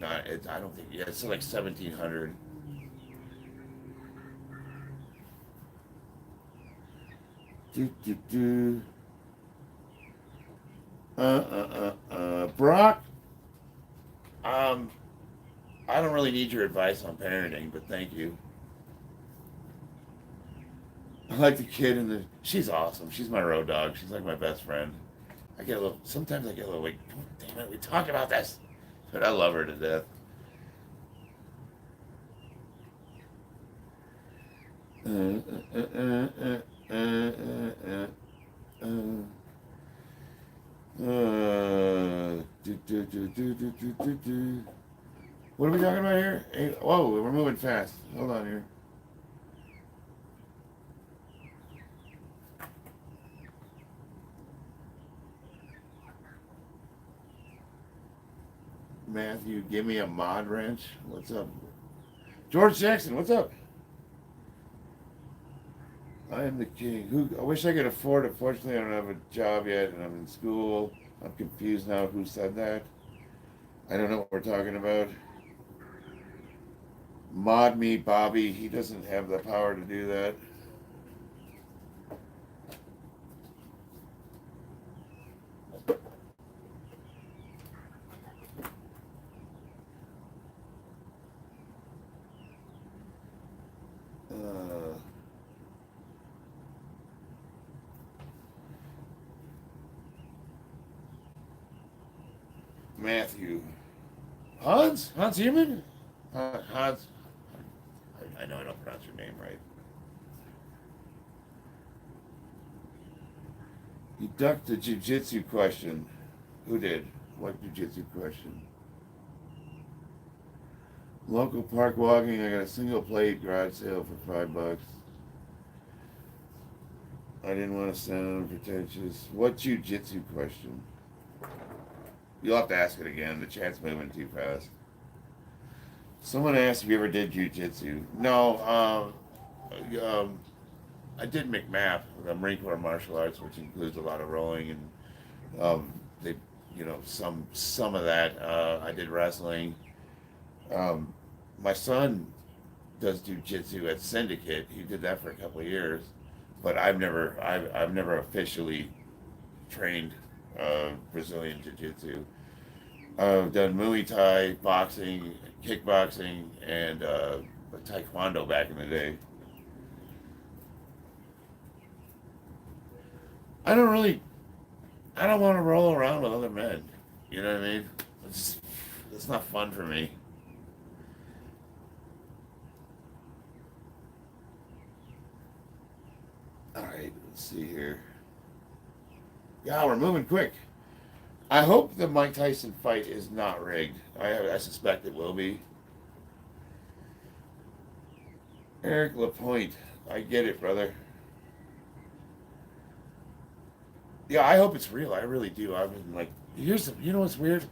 I don't think, yeah, it's like 1,700. Do, do, do. Brock, I don't really need your advice on parenting, but thank you. I like the kid in the. She's awesome. She's my road dog. She's like my best friend. Sometimes I get a little like, oh, damn it, we talked about this, but I love her to death. What are we talking about here? Hey, whoa, we're moving fast. Hold on here. Matthew, give me a mod wrench. What's up? George Jackson, what's up? I am the king. I wish I could afford it. Fortunately, I don't have a job yet, and I'm in school. I'm confused now. Who said that? I don't know what we're talking about. Mod me, Bobby. He doesn't have the power to do that. Matthew. Hans Human? Hans. I know I don't pronounce your name right. You ducked the jiu-jitsu question. Who did? What jiu-jitsu question? Local park walking. I got a single plate garage sale for $5. I didn't want to sound pretentious. What jiu-jitsu question? You'll have to ask it again. The chat's moving too fast. Someone asked if you ever did jiu-jitsu. No, I did McMAP, the Marine Corps Martial Arts, which includes a lot of rolling and they, some of that. I did wrestling. My son does jiu-jitsu at Syndicate. He did that for a couple of years, but I've never officially trained Brazilian jiu-jitsu. I've done Muay Thai, boxing, kickboxing, and Taekwondo back in the day. I don't want to roll around with other men. You know what I mean? It's not fun for me. All right, let's see here. Yeah, we're moving quick. I hope the Mike Tyson fight is not rigged. I suspect it will be. Eric Lapointe, I get it, brother. Yeah, I hope it's real. I really do. I've been like, you know what's weird?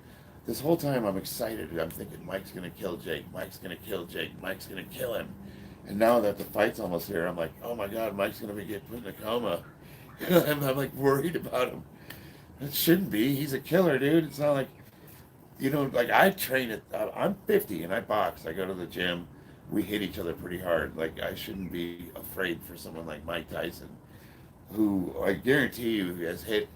This whole time I'm excited. I'm thinking Mike's gonna kill Jake. Mike's gonna kill Jake. Mike's gonna kill him. And now that the fight's almost here, I'm like, oh my God, Mike's gonna get put in a coma. I'm like worried about him. It shouldn't be. He's a killer, dude. It's not like, like I train at, I'm 50 and I box. I go to the gym. We hit each other pretty hard. Like, I shouldn't be afraid for someone like Mike Tyson, who I guarantee you has hit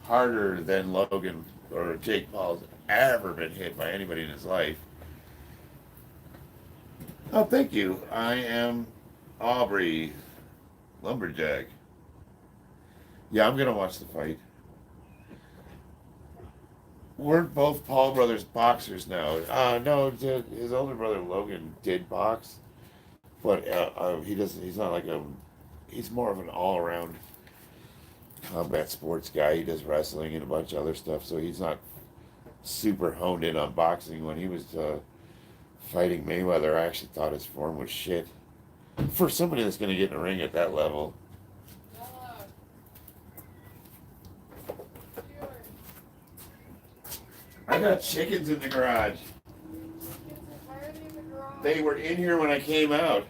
harder than Logan or Jake Paul's ever been hit by anybody in his life. Oh, thank you. I am Aubrey Lumberjack. Yeah, I'm going to watch the fight. weren't both Paul brothers boxers now. No, his older brother Logan did box, but he doesn't. He's not like a. He's more of an all-around combat sports guy. He does wrestling and a bunch of other stuff, so he's not super honed in on boxing. When he was fighting Mayweather, I actually thought his form was shit. For somebody that's going to get in a ring at that level. I got chickens in the garage. They were in here when I came out.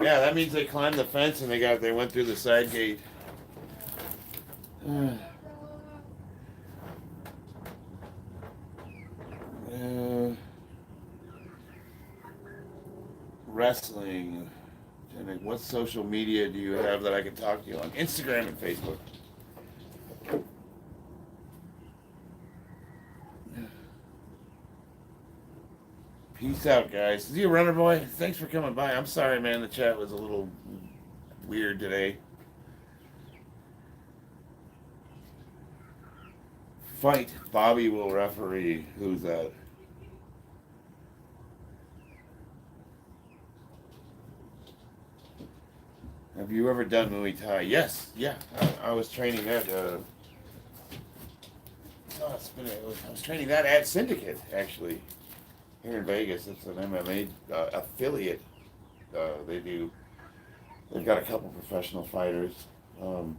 Yeah, that means they climbed the fence and they went through the side gate. Wrestling. What social media do you have that I can talk to you on? Instagram and Facebook. Peace out, guys. See you, Runner Boy. Thanks for coming by. I'm sorry, man. The chat was a little weird today. Fight. Bobby will referee. Who's that? Have you ever done Muay Thai? Yes. Yeah. I was training that. I was training that at Syndicate, actually. Here in Vegas. It's an MMA affiliate. They've got a couple professional fighters. I'm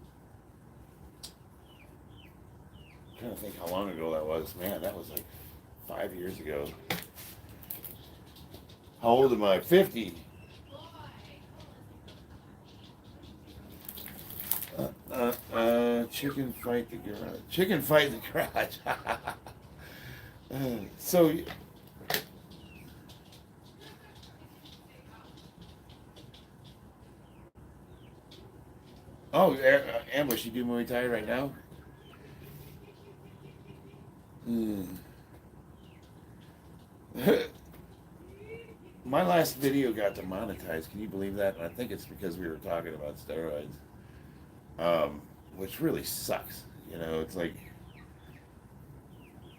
trying to think how long ago that was. Man, that was like 5 years ago. How old am I? 50. Chicken fight the garage. Chicken fight the garage. So. Oh, Ambush, you do Muay Thai right now? My last video got demonetized. Can you believe that? And I think it's because we were talking about steroids, which really sucks. You know, it's like,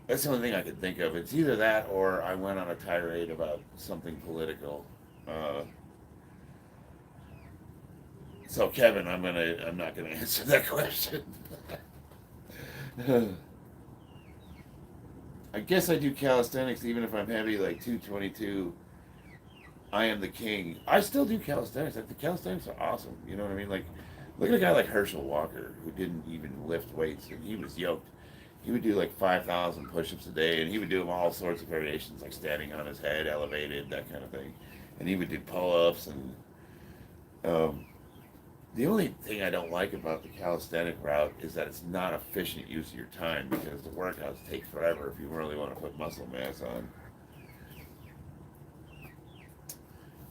that's the only thing I could think of. It's either that or I went on a tirade about something political. So Kevin, I'm not gonna answer that question. I guess I do calisthenics even if I'm heavy, like 222. I am the king. I still do calisthenics. Like, the calisthenics are awesome. You know what I mean? Like, look at a guy like Herschel Walker who didn't even lift weights and he was yoked. He would do like 5,000 push-ups a day, and he would do them all sorts of variations, like standing on his head, elevated, that kind of thing. And he would do pull-ups and. The only thing I don't like about the calisthenic route is that it's not efficient use of your time because the workouts take forever if you really want to put muscle mass on.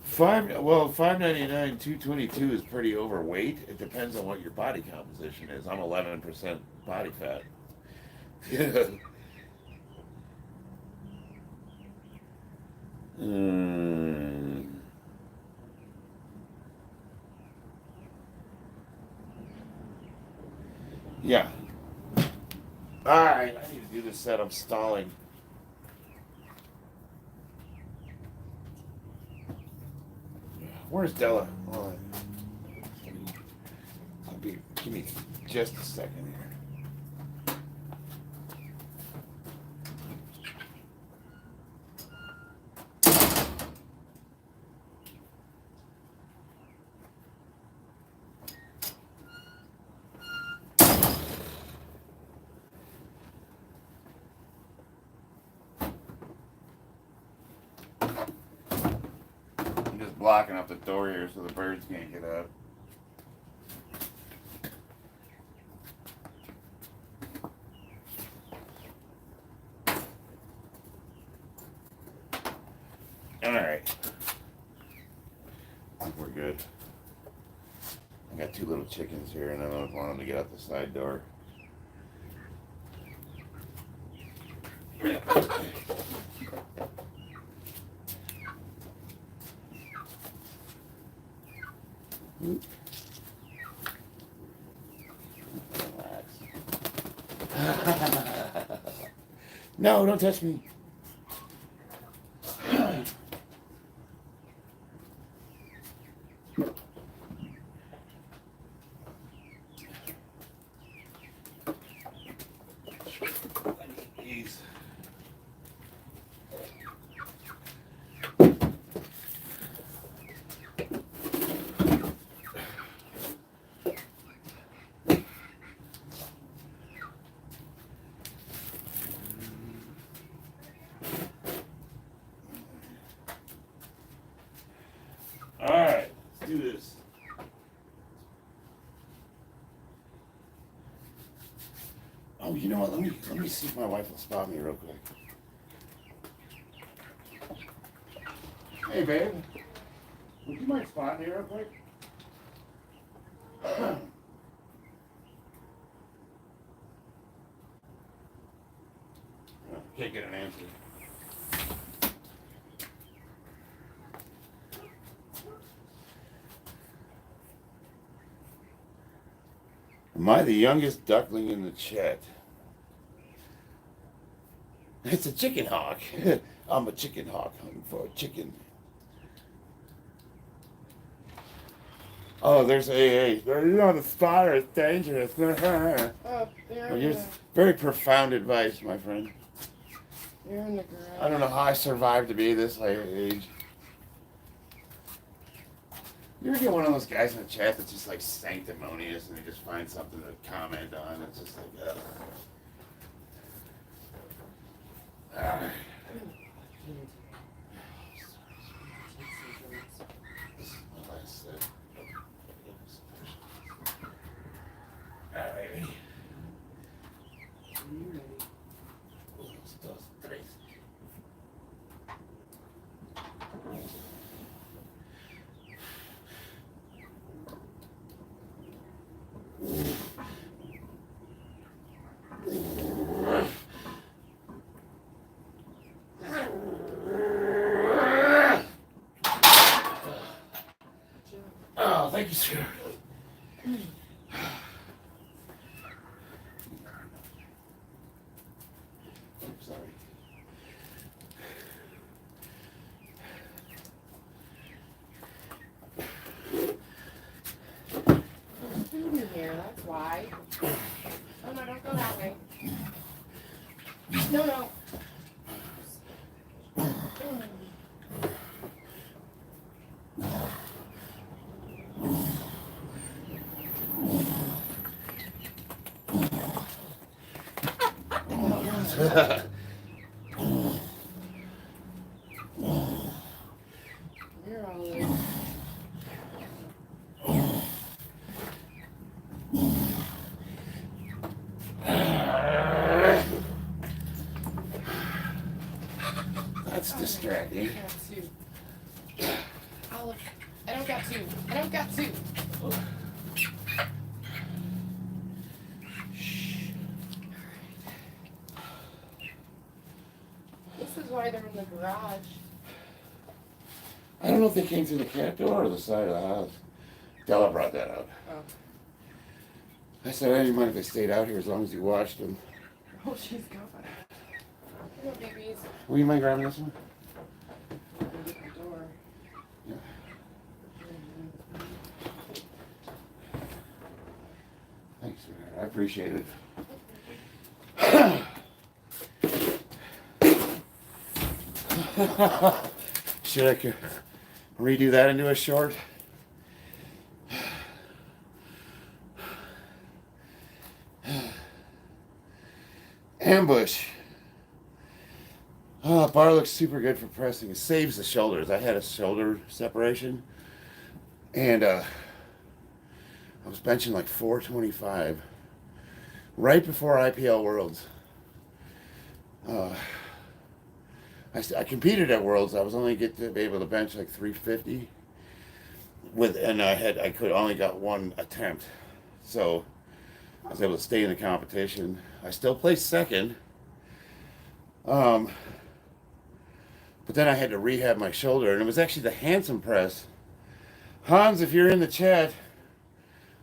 599, 222 is pretty overweight. It depends on what your body composition is. I'm 11% body fat. Yeah. Alright, I need to do this set. I'm stalling. Where's Della? Oh, give me just a second here. Blocking up the door here so the birds can't get out. Alright. I think we're good. I got 2 little chickens here and I don't want them to get out the side door. No, don't touch me. All right, let's do this. Oh, you know what? Let me see if my wife will spot me real quick. Hey, babe. Would you mind spotting me real quick? Can't get an answer. Am I the youngest duckling in the chat? It's a chicken hawk. I'm a chicken hawk hunting for a chicken. Oh, there's AA. You know, the spotter is dangerous. Oh, Well, very profound advice, my friend. you're in the garage. I don't know how I survived to be this age. You ever get one of those guys in the chat that's just like sanctimonious and they just find something to comment on? It's just like, ugh. Alright. This is my last set. Alright. Oh, thank you, sir. Sorry. There's food in here, that's why. Oh no, don't go that way. No. You're all in. That's distracting. Olive, I don't got two. This is why they're in the garage. I don't know if they came through the cat door or the side of the house. Della brought that up. Oh. I said I didn't mind if they stayed out here as long as you watched them. Oh, she's gone. Come on, babies. Will you mind grabbing this one? Open the door. Yeah. Thanks, sweetheart. I appreciate it. Should I redo that into a short? Ambush. Oh, bar looks super good for pressing. It saves the shoulders. I had a shoulder separation, and I was benching like 425 right before IPL Worlds. I competed at Worlds. I was only be able to bench like 350 and I could only got one attempt, so I was able to stay in the competition. I still placed second, but then I had to rehab my shoulder, and it was actually the Handsome press. Hans, if you're in the chat,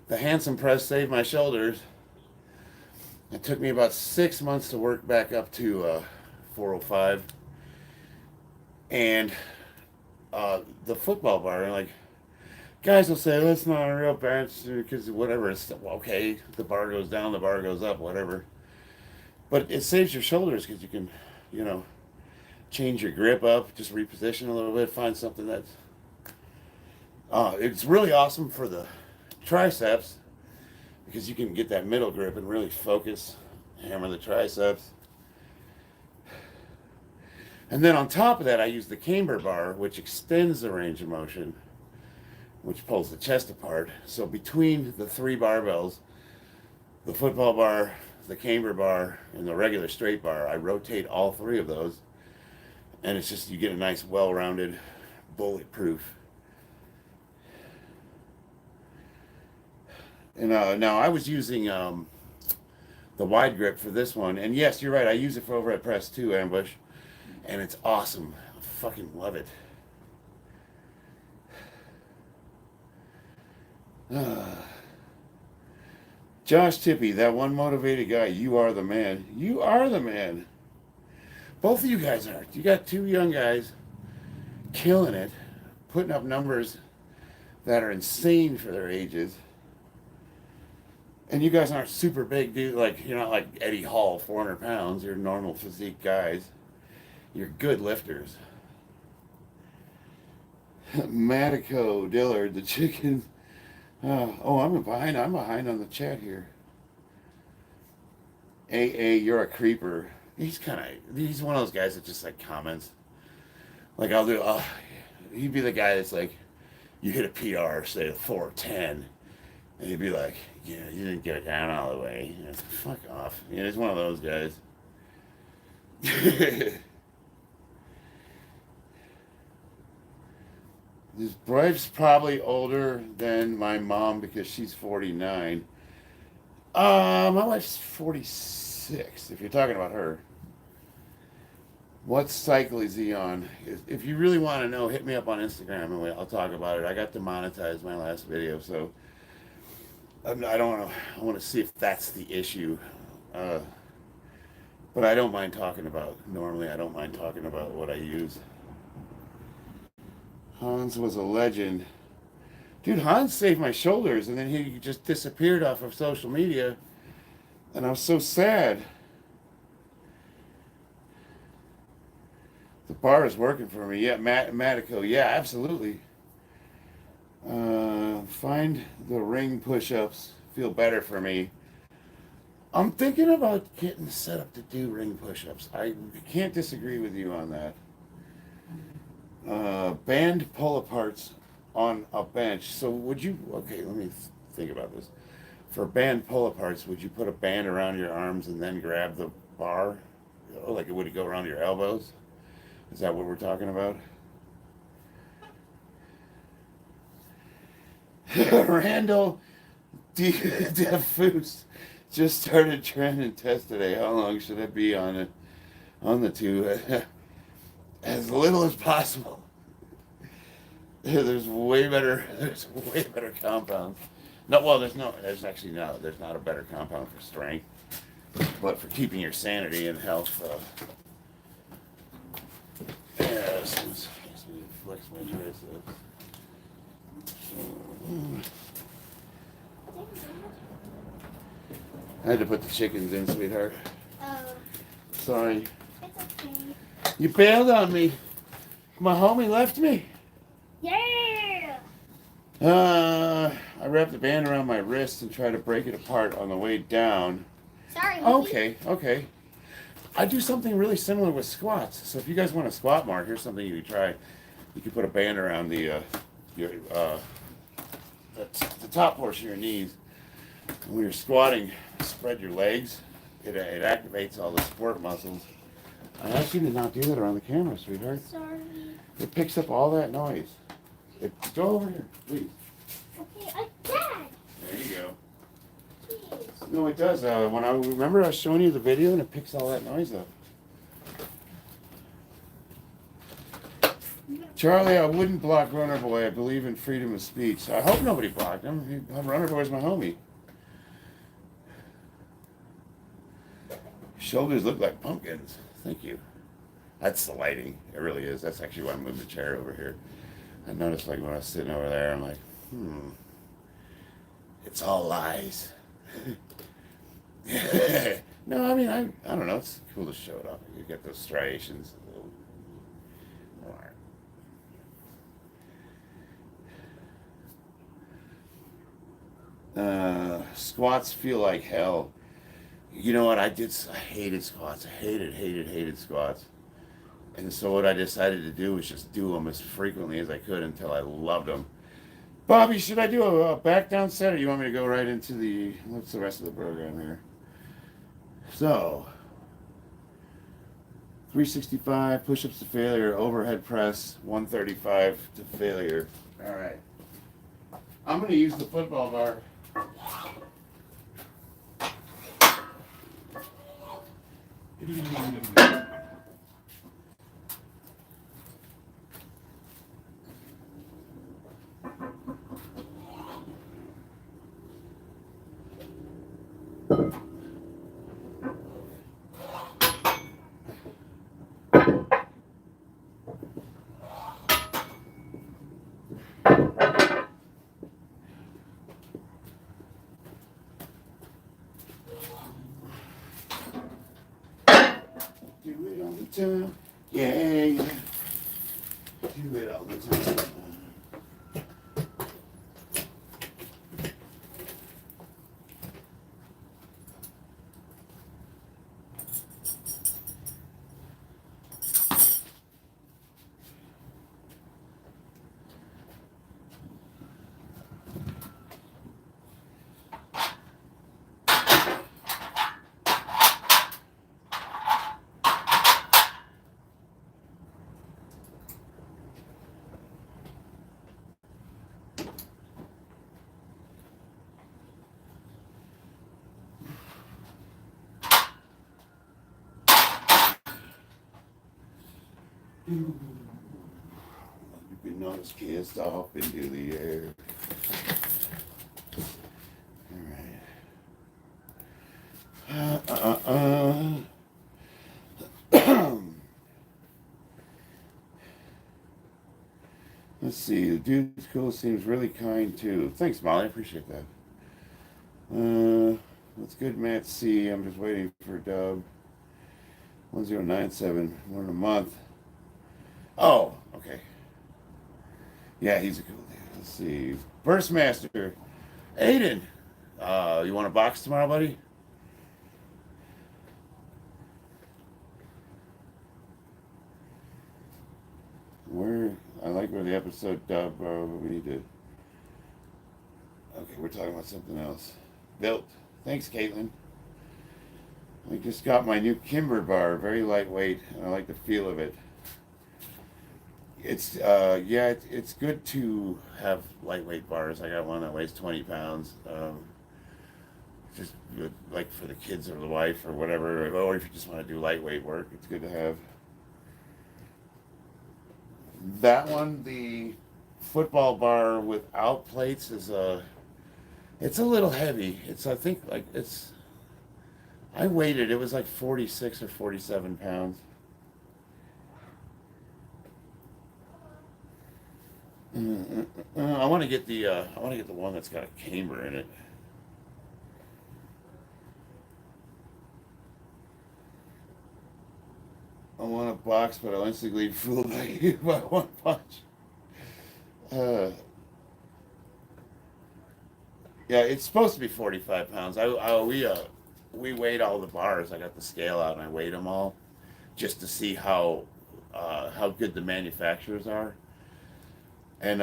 the Handsome press saved my shoulders. It took me about 6 months to work back up to 405. And the football bar, like, guys will say, that's not a real bench because whatever, it's okay, the bar goes down, the bar goes up, whatever. But it saves your shoulders because you can, you know, change your grip up, just reposition a little bit, find something that's... it's really awesome for the triceps because you can get that middle grip and really focus, hammer the triceps. And then on top of that, I use the camber bar, which extends the range of motion, which pulls the chest apart. So between the 3 barbells, the football bar, the camber bar, and the regular straight bar, I rotate all 3 of those. And it's just, you get a nice, well-rounded, bulletproof. And now I was using the wide grip for this one. And yes, you're right, I use it for over at press too, Ambush. And it's awesome. I fucking love it. Josh Tippy, that one motivated guy, you are the man. You are the man. Both of you guys are. You got 2 young guys killing it, putting up numbers that are insane for their ages. And you guys aren't super big, dude. Like, you're not like Eddie Hall, 400 pounds. You're normal physique guys. You're good lifters. Matico Dillard, the chicken. I'm behind on the chat here. AA, you're a creeper. He's one of those guys that just like comments. Like he'd be the guy that's like, you hit a PR, say a 410, and he'd be like, yeah, you didn't get it down all the way. You know, fuck off. Yeah, he's one of those guys. His wife's probably older than my mom because she's 49. My wife's 46, if you're talking about her. What cycle is he on? If you really want to know, hit me up on Instagram and I'll talk about it. I got demonetized my last video, so I want to see if that's the issue. But I don't mind talking about, normally I don't mind talking about what I use. Hans was a legend. Dude, Hans saved my shoulders and then he just disappeared off of social media. And I was so sad. The bar is working for me. Yeah, Matico. Yeah, absolutely. Find the ring push-ups. Feel better for me. I'm thinking about getting set up to do ring push-ups. I can't disagree with you on that. Band pull-aparts on a bench. So would you, okay, let me think about this. For band pull-aparts, would you put a band around your arms and then grab the bar? Like would it go around your elbows? Is that what we're talking about? Randall Defus just started trending test today. How long should it be on the 2? As little as possible. There's way better compounds. There's not a better compound for strength, but for keeping your sanity and health. Yes, let's flex my triceps. I had to put the chickens in, sweetheart. Oh. Sorry. It's okay. You bailed on me. My homie left me. Yeah! I wrapped the band around my wrist and tried to break it apart on the way down. Sorry, Lucy. Okay. I do something really similar with squats. So if you guys want to squat more, here's something you can try. You can put a band around the top portion of your knees. And when you're squatting, spread your legs. It activates all the support muscles. I asked you to not do that around the camera, sweetheart. Sorry. It picks up all that noise. Go over here, please. Okay, Dad. There you go. Please. No, it does. When I remember, I was showing you the video, and it picks all that noise up. Charlie, I wouldn't block Runner Boy. I believe in freedom of speech. I hope nobody blocked him. Runner Boy's my homie. Shoulders look like pumpkins. Thank you. That's the lighting. It really is. That's actually why I moved the chair over here. I noticed like when I was sitting over there, I'm like, it's all lies. No, I mean, I don't know. It's cool to show it off. You get those striations. Squats feel like hell. You know what? I hated squats. I hated squats. And so what I decided to do was just do them as frequently as I could until I loved them. Bobby, should I do a back down set, or you want me to go right into what's the rest of the program here? So, 365 push-ups to failure, overhead press, 135 to failure. All right. I'm going to use the football bar. Do it all the time. Yeah, yeah. Do it all the time. You can notice kissed off into the air. All right. Let's see. The dude's cool. Seems really kind too. Thanks, Molly. I appreciate that. What's good, Matt C? I'm just waiting for Dub. 1097. One a month. Oh, okay. Yeah, he's a cool dude. Let's see. Burstmaster. Aiden. You want a box tomorrow, buddy? I like where the episode Dub, bro. We need to. Okay, we're talking about something else. Built. Thanks, Caitlin. I just got my new Kimber bar. Very lightweight, and I like the feel of it. It's it's good to have lightweight bars. I got one that weighs 20 pounds. Just good, like for the kids or the wife or whatever, or if you just want to do lightweight work, it's good to have. That one, the football bar without plates, it's a little heavy. I weighed it. It was like 46 or 47 pounds. I want to get the one that's got a camber in it. I want a box, but I'll instantly fooled by you by one punch. Yeah, it's supposed to be 45 pounds. We weighed all the bars. I got the scale out and I weighed them all, just to see how good the manufacturers are. And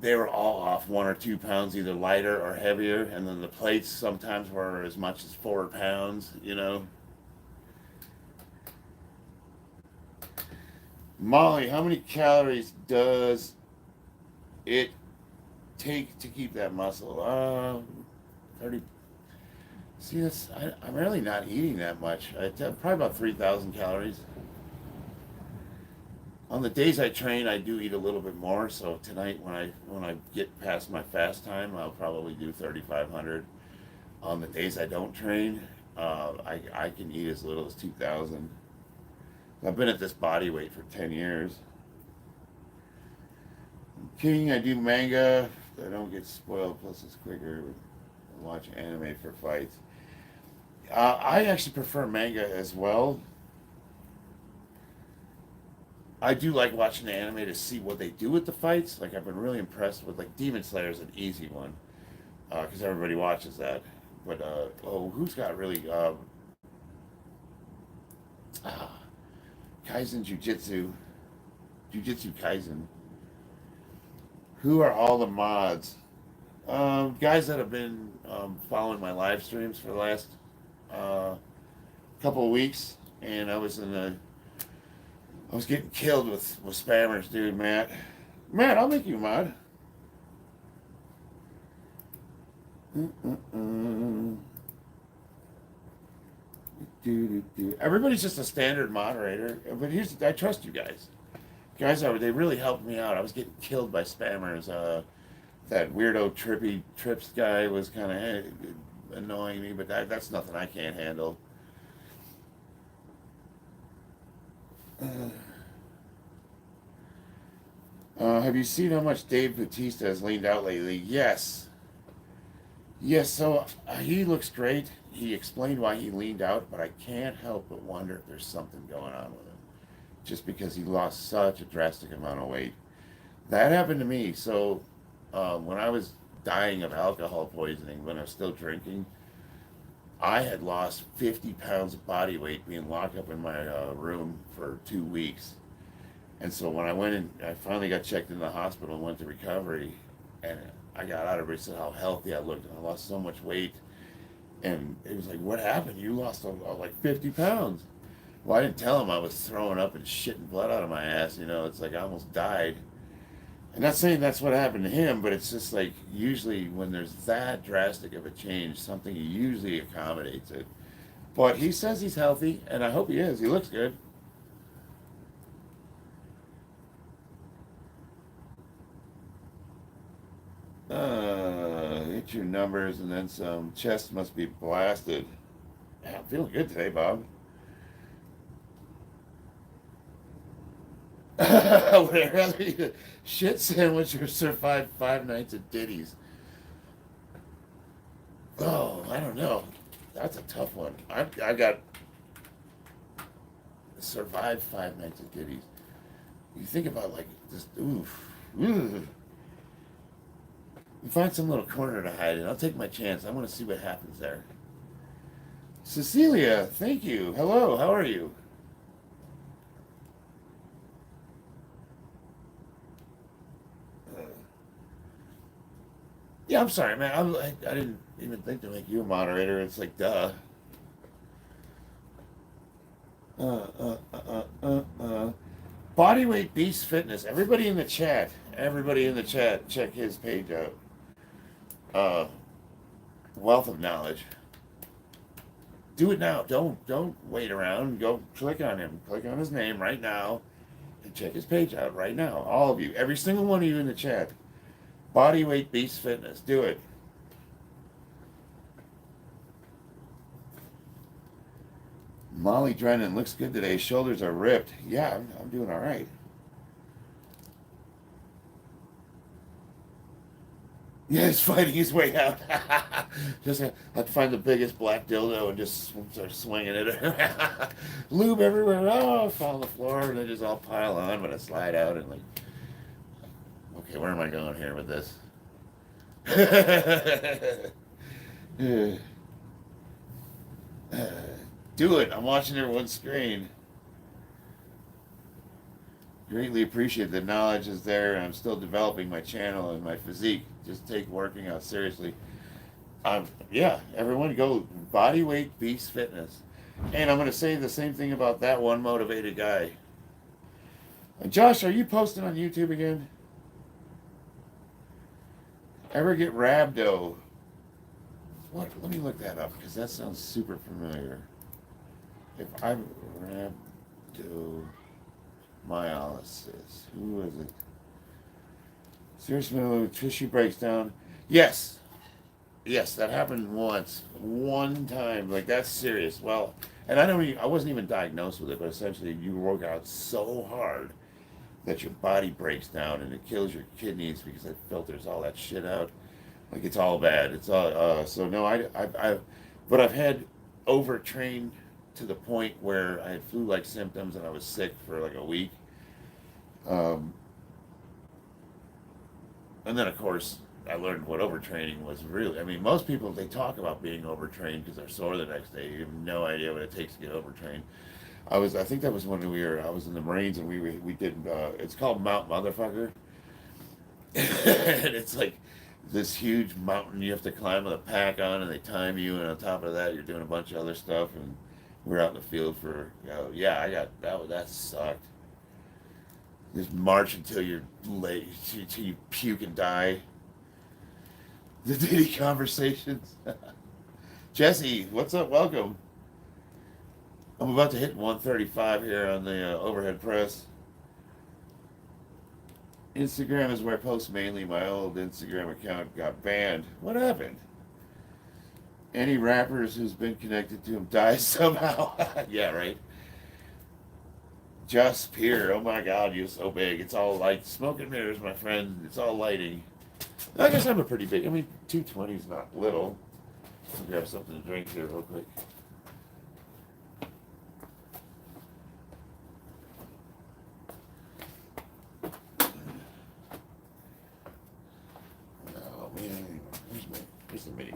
they were all off 1 or 2 pounds, either lighter or heavier. And then the plates sometimes were as much as 4 pounds. You know. Molly, how many calories does it take to keep that muscle? 30. See, I'm really not eating that much. Probably about 3,000 calories. On the days I train, I do eat a little bit more. So tonight, when I get past my fast time, I'll probably do 3,500. On the days I don't train, I can eat as little as 2,000. I've been at this body weight for 10 years. King, I do manga. I don't get spoiled, plus it's quicker. I watch anime for fights. I actually prefer manga as well. I do like watching the anime to see what they do with the fights. Like, I've been really impressed with, like, Demon Slayer is an easy one, because everybody watches that. But, who's got really, Kaizen Jujutsu Kaisen. Who are all the mods? Guys that have been following my live streams for the last couple of weeks, and I was getting killed with spammers, dude. Matt, I'll make you a mod. Everybody's just a standard moderator, but I trust you guys. Guys, they really helped me out. I was getting killed by spammers. That weirdo trips guy was kind of annoying me, but that's nothing I can't handle. Have you seen how much Dave Bautista has leaned out lately? Yes. So he looks great. He explained why he leaned out, but I can't help but wonder if there's something going on with him. Just because he lost such a drastic amount of weight. That happened to me. So when I was dying of alcohol poisoning, when I was still drinking, I had lost 50 pounds of body weight being locked up in my room for 2 weeks. And so when I went in, I finally got checked in the hospital and went to recovery. And I got out of it and said how healthy I looked. And I lost so much weight. And it was like, what happened? You lost like 50 pounds. Well, I didn't tell him I was throwing up and shitting blood out of my ass. You know, it's like I almost died. I'm not saying that's what happened to him, but it's just like usually when there's that drastic of a change, something usually accommodates it. But he says he's healthy, and I hope he is. He looks good. Hit your numbers and then some. Chest must be blasted. Yeah, I'm feeling good today, Bob. Would I rather eat a shit sandwich or survive 5 nights at Diddy's? Oh, I don't know. That's a tough one. I got survived 5 nights at Diddy's. You think about like this. Oof. You find some little corner to hide in. I'll take my chance. I want to see what happens there. Cecilia, thank you. Hello, how are you? Yeah, I'm sorry, man. I didn't even think to make you a moderator. It's like, duh. Bodyweight Beast Fitness. Everybody in the chat, check his page out. Wealth of knowledge. Do it now. Don't wait around. Go click on him. Click on his name right now, and check his page out right now. All of you, every single one of you in the chat. Bodyweight Beast Fitness. Do it. Molly Drennan looks good today. Shoulders are ripped. Yeah, I'm doing all right. Yeah, he's fighting his way out. Just have to find the biggest black dildo and just start swinging it. Lube everywhere. Oh, I fall on the floor and they just all pile on when I slide out and like, okay, where am I going here with this? Do it. I'm watching everyone's screen. Greatly appreciate the knowledge is there, and I'm still developing my channel and my physique. Just take working out seriously. Yeah, everyone go Bodyweight Beast Fitness. And I'm going to say the same thing about that one motivated guy. Josh, are you posting on YouTube again? Ever get rhabdo? What? Let me look that up because that sounds super familiar. If I'm rhabdomyolysis, who is it? Serious mental tissue breaks down. Yes, that happened once, one time. Like that's serious. Well, and I wasn't even diagnosed with it, but essentially you work out so hard that your body breaks down and it kills your kidneys because it filters all that shit out. Like it's all bad. It's all so no. But I've had overtrained to the point where I had flu-like symptoms and I was sick for like a week. Um, and then of course I learned what overtraining was really. I mean, most people they talk about being overtrained because they're sore the next day. You have no idea what it takes to get overtrained. I think that was when I was in the Marines and we did. It's called Mount Motherfucker, and it's like this huge mountain you have to climb with a pack on, and they time you, and on top of that, you're doing a bunch of other stuff. And we're out in the field for, yeah, I got that sucked. Just march until you're late, until you puke and die. The daily conversations. Jesse, what's up? Welcome. I'm about to hit 135 here on the overhead press. Instagram is where I post mainly. My old Instagram account got banned. What happened? Any rappers who's been connected to him dies somehow. Yeah, right. Just Peer. Oh my God, you're so big. It's all light. Smoke and mirrors, my friend. It's all lighting. I guess I'm a pretty big. I mean, 220 is not little. I'll grab something to drink here real quick. Oh man, where's the mini?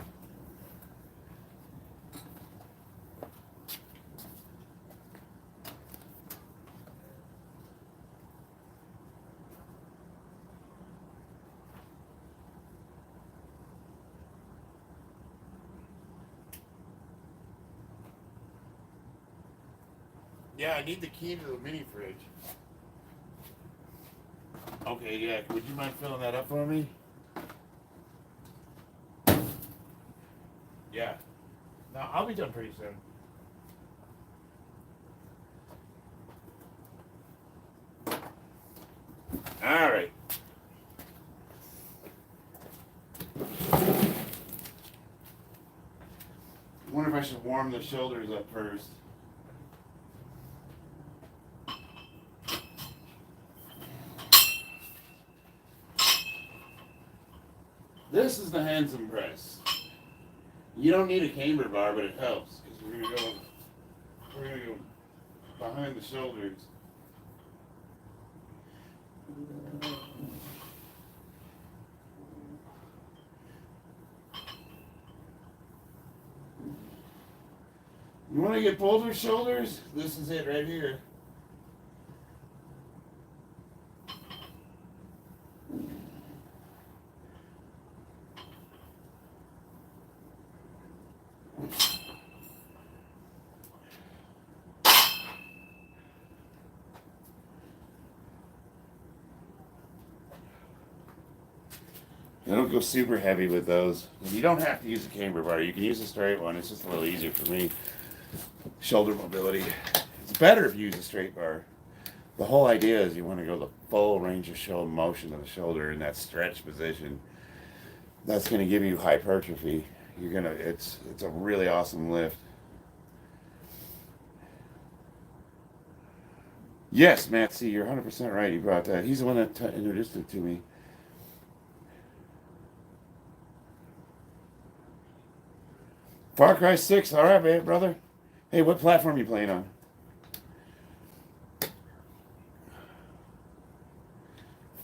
Yeah, I need the key to the mini fridge. Okay, yeah. Would you mind filling that up for me? Yeah. No, I'll be done pretty soon. All right. I wonder if I should warm the shoulders up first. This is the Handsome press. You don't need a camber bar, but it helps because we're gonna go behind the shoulders. You want to get boulder shoulders? This is it right here. I don't go super heavy with those. You don't have to use a camber bar. You can use a straight one. It's just a little easier for me. Shoulder mobility. It's better if you use a straight bar. The whole idea is you want to go the full range of shoulder motion of the shoulder in that stretch position. That's going to give you hypertrophy. It's a really awesome lift. Yes, Matt C, you're 100% right. You brought that. He's the one that introduced it to me. Far Cry 6, all right, man, brother. Hey, what platform you playing on?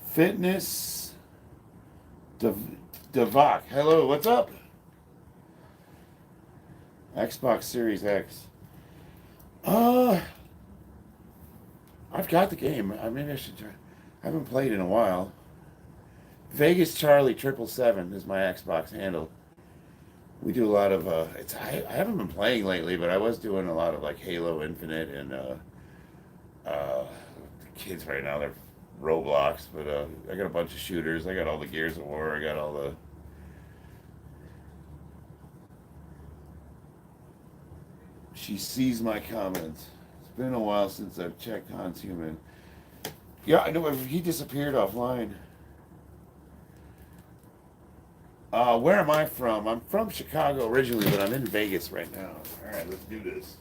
Fitness Devok. Hello, what's up? Xbox Series X. I've got the game. Maybe I should try. I haven't played in a while. Vegas Charlie 777 is my Xbox handle. We do a lot of I haven't been playing lately, but I was doing a lot of like Halo Infinite and the kids right now they're Roblox, but I got a bunch of shooters. I got all the Gears of War. I got all the She sees my comments. It's been a while since I've checked Hans Human. Yeah, I know he disappeared offline. Where am I from? I'm from Chicago originally, but I'm in Vegas right now. All right, let's do this.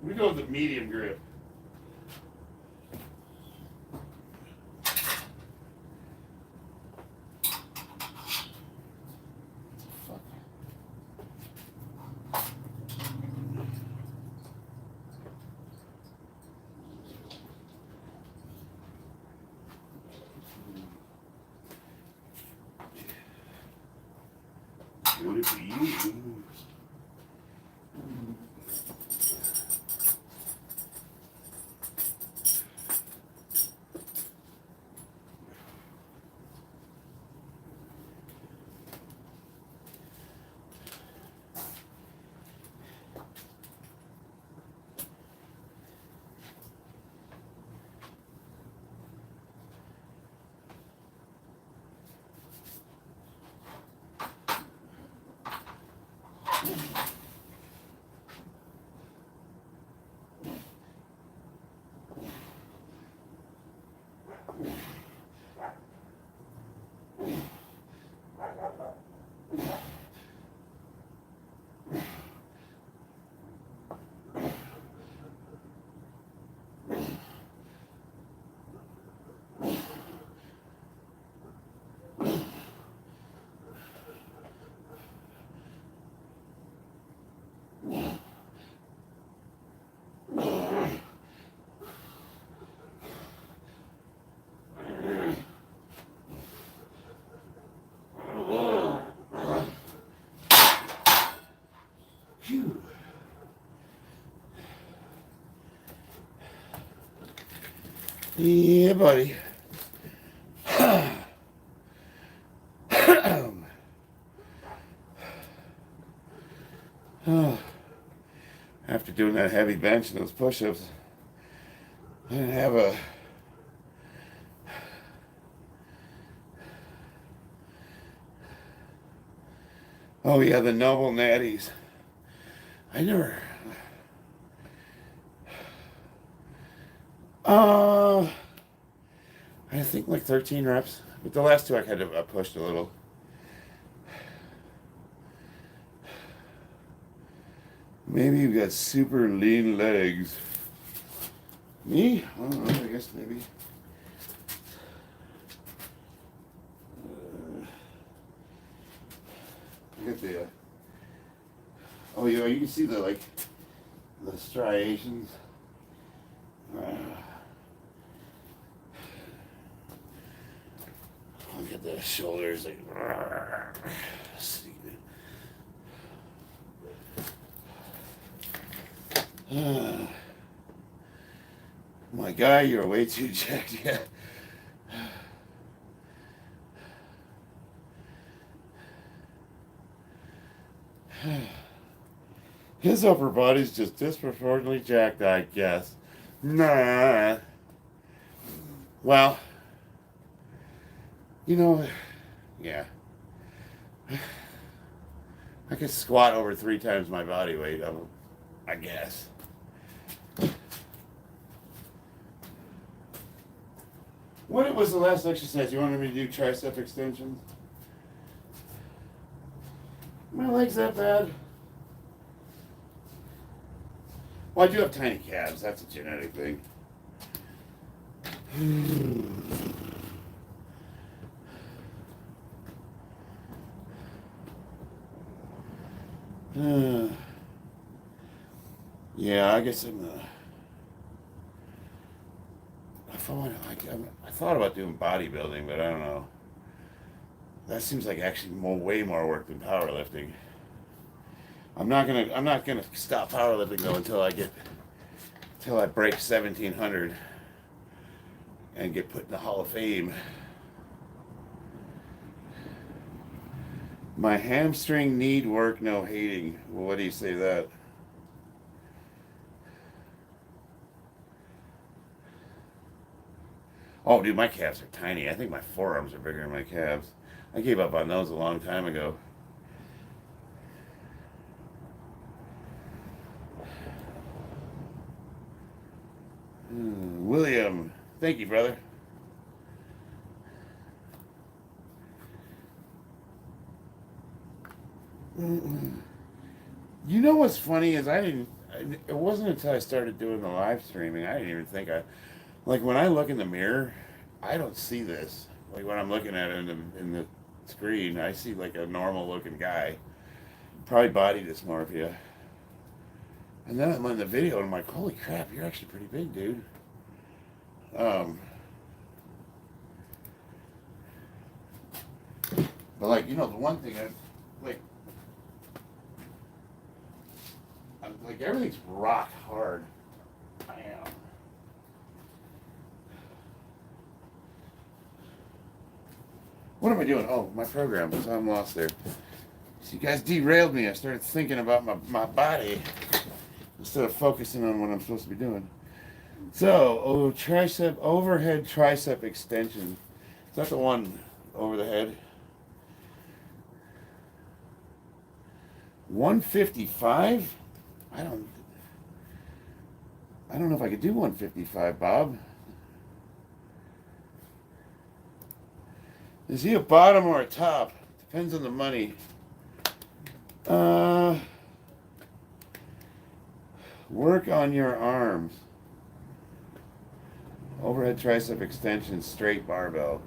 We go with the medium grip. Would it be you? Phew. Yeah, buddy. After doing that heavy bench and those push-ups, I didn't have a oh yeah, the Noble Natties. I never I think like 13 reps. But the last two I kind of pushed a little. Maybe you've got super lean legs. Me? I don't know, I guess maybe. Look at the oh yeah, you can see the the striations. Look at the shoulders, like. My guy, you're way too jacked. Yeah. His upper body's just disproportionately jacked, I guess. Nah. Well, you know, yeah. I could squat over 3 times my body weight, I guess. What was the last exercise? You wanted me to do tricep extensions? My legs that bad? Well, I do have tiny calves. That's a genetic thing. Yeah, I guess I thought about doing bodybuilding, but I don't know. That seems like actually way more work than powerlifting. I'm not gonna stop powerlifting though until I break 1700 and get put in the Hall of Fame. My hamstring need work, no hating. Well, what do you say to that? Oh, dude, my calves are tiny. I think my forearms are bigger than my calves. I gave up on those a long time ago. William, thank you, brother. You know what's funny is I it wasn't until I started doing the live streaming, I didn't even think like when I look in the mirror, I don't see this. Like when I'm looking at it in the screen, I see like a normal looking guy, probably body dysmorphia. And then I'm on the video and I'm like, holy crap, you're actually pretty big, dude. But like, you know, the one thing like everything's rock hard. I am. What am I doing? Oh, my program. So I'm lost there. So you guys derailed me. I started thinking about my body instead of focusing on what I'm supposed to be doing. So, overhead tricep extension. Is that the one over the head? 155? I don't know if I could do 155, Bob. Is he a bottom or a top? Depends on the money. Work on your arms. Overhead tricep extension, straight barbell.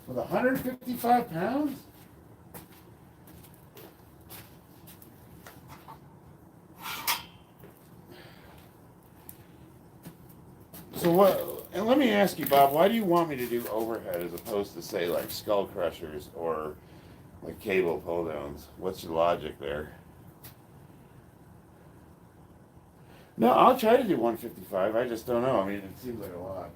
With 155 pounds? So what, and let me ask you, Bob, why do you want me to do overhead as opposed to, say, like skull crushers or like cable pull downs? What's your logic there? No, I'll try to do 155. I just don't know. I mean, it seems like a lot.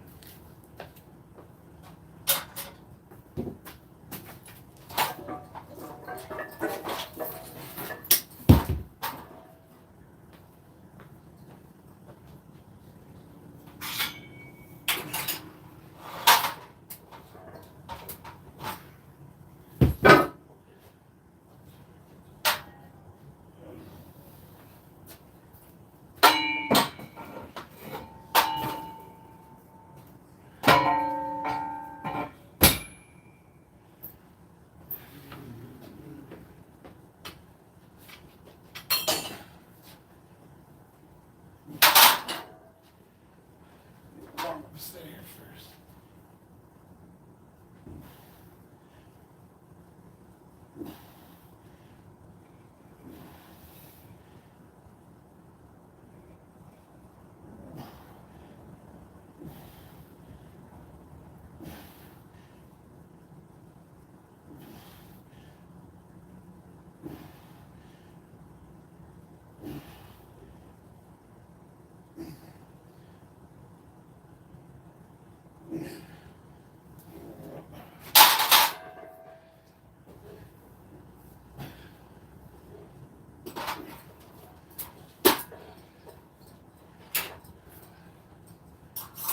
Stay here first.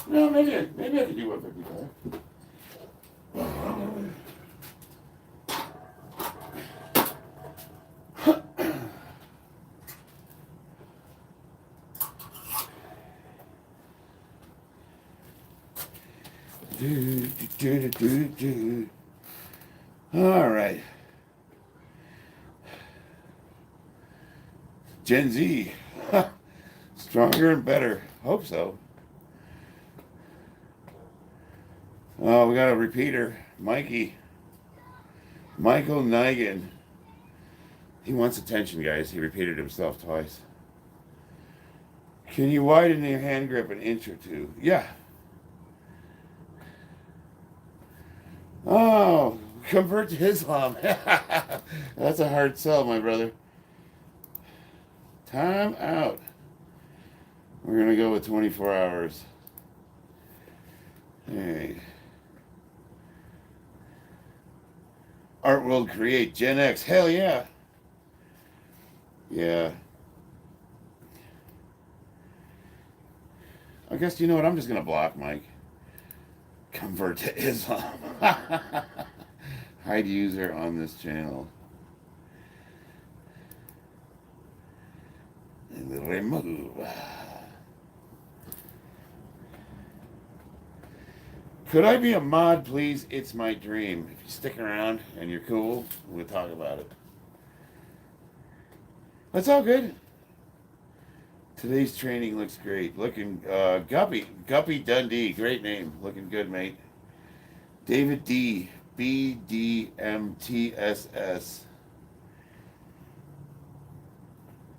No, maybe I could do 155. All right. Gen Z. Stronger and better. Hope so. Oh, we got a repeater. Michael Nigan. He wants attention, guys. He repeated himself twice. Can you widen your hand grip an inch or two? Yeah. Oh, convert to Islam. That's a hard sell, my brother. Time out. We're going to go with 24 hours. Hey. Art World Create Gen X. Hell yeah. Yeah. I guess, you know what? I'm just going to block Mike. Convert to Islam. Hide user on this channel. And remove. Could I be a mod, please? It's my dream. If you stick around and you're cool, we'll talk about it. That's all good. Today's training looks great. Looking, Guppy Dundee, great name. Looking good, mate. David D, BDMTSS.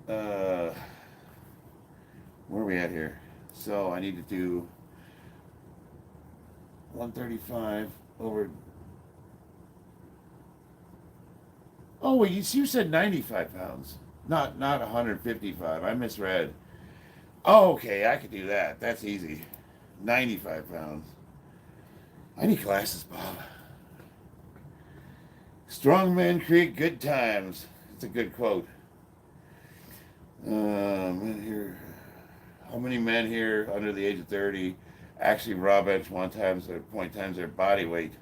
Where are we at here? So I need to do 135 over. Oh, wait, you said 95 pounds, not 155. I misread. Oh, okay, I could do that. That's easy. 95 pounds. I need glasses, Bob. Strong men create good times. It's a good quote. Here, how many men here under the age of 30 actually raw bench 0.1 times their body weight?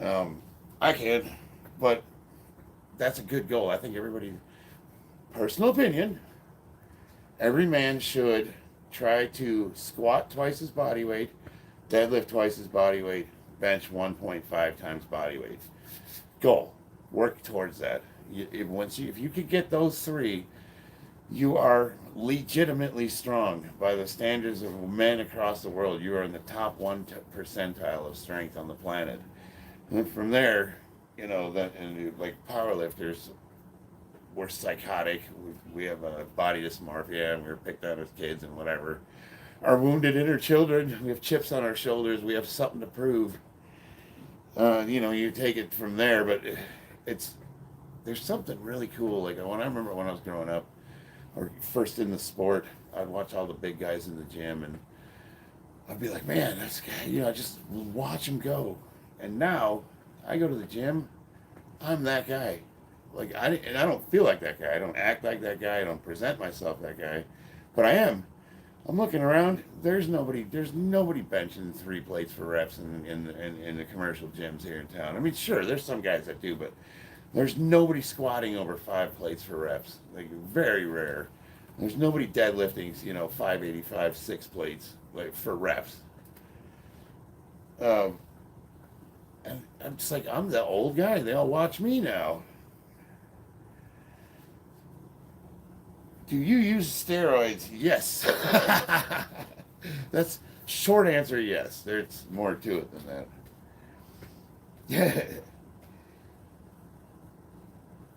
I can, but that's a good goal. I think everybody, personal opinion, every man should try to squat twice his body weight, deadlift twice his body weight, bench 1.5 times body weight. Goal. Work towards that. If you could get those three, you are legitimately strong by the standards of men across the world. You are in the top 1 percentile of strength on the planet. And from there, like powerlifters, we're psychotic. We have a body dysmorphia, and we were picked on as kids and whatever. Our wounded inner children, we have chips on our shoulders. We have something to prove. You take it from there, but there's something really cool. Like I remember when I was growing up, or first in the sport, I'd watch all the big guys in the gym, and I'd be like, man, this guy, I just watch him go. And now I go to the gym, I'm that guy. Like I don't feel like that guy. I don't act like that guy. I don't present myself that guy, but I am. I'm looking around. There's nobody benching 3 plates for reps in the commercial gyms here in town. I mean, sure, there's some guys that do, but there's nobody squatting over 5 plates for reps. Like very rare. There's nobody deadlifting, 585, 6 plates like for reps. And I'm just like, I'm the old guy. They all watch me now. Do you use steroids? Yes. That's short answer, yes. There's more to it than that.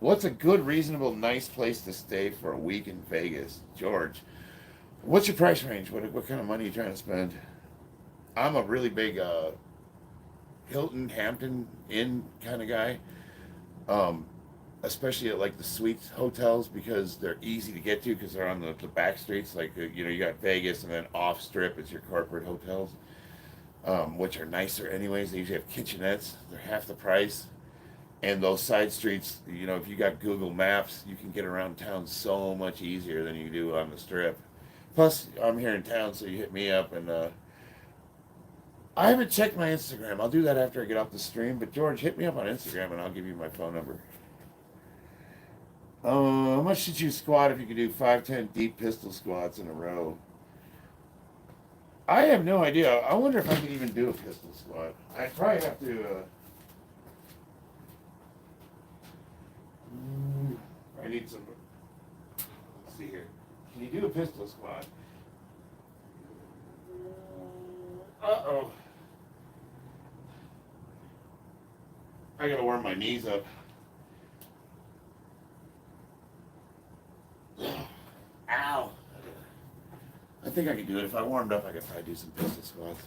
What's a good, reasonable, nice place to stay for a week in Vegas? George, what's your price range? What kind of money are you trying to spend? I'm a really big Hilton, Hampton Inn kind of guy. Especially at like the suites hotels, because they're easy to get to because they're on the back streets. Like you got Vegas, and then off strip is your corporate hotels, which are nicer anyways. They usually have kitchenettes. They're half the price. And those side streets, if you got Google Maps, you can get around town so much easier than you do on the strip. Plus, I'm here in town, so you hit me up. And I haven't checked my Instagram. I'll do that after I get off the stream. But George, hit me up on Instagram, and I'll give you my phone number. How much should you squat if you could do 5-10 deep pistol squats in a row? I have no idea. I wonder if I could even do a pistol squat. I'd probably have to. I need some. Let's see here. Can you do a pistol squat? Uh-oh. I gotta warm my knees up. Ow. I think I could do it. If I warmed up, I could probably do some pistol squats.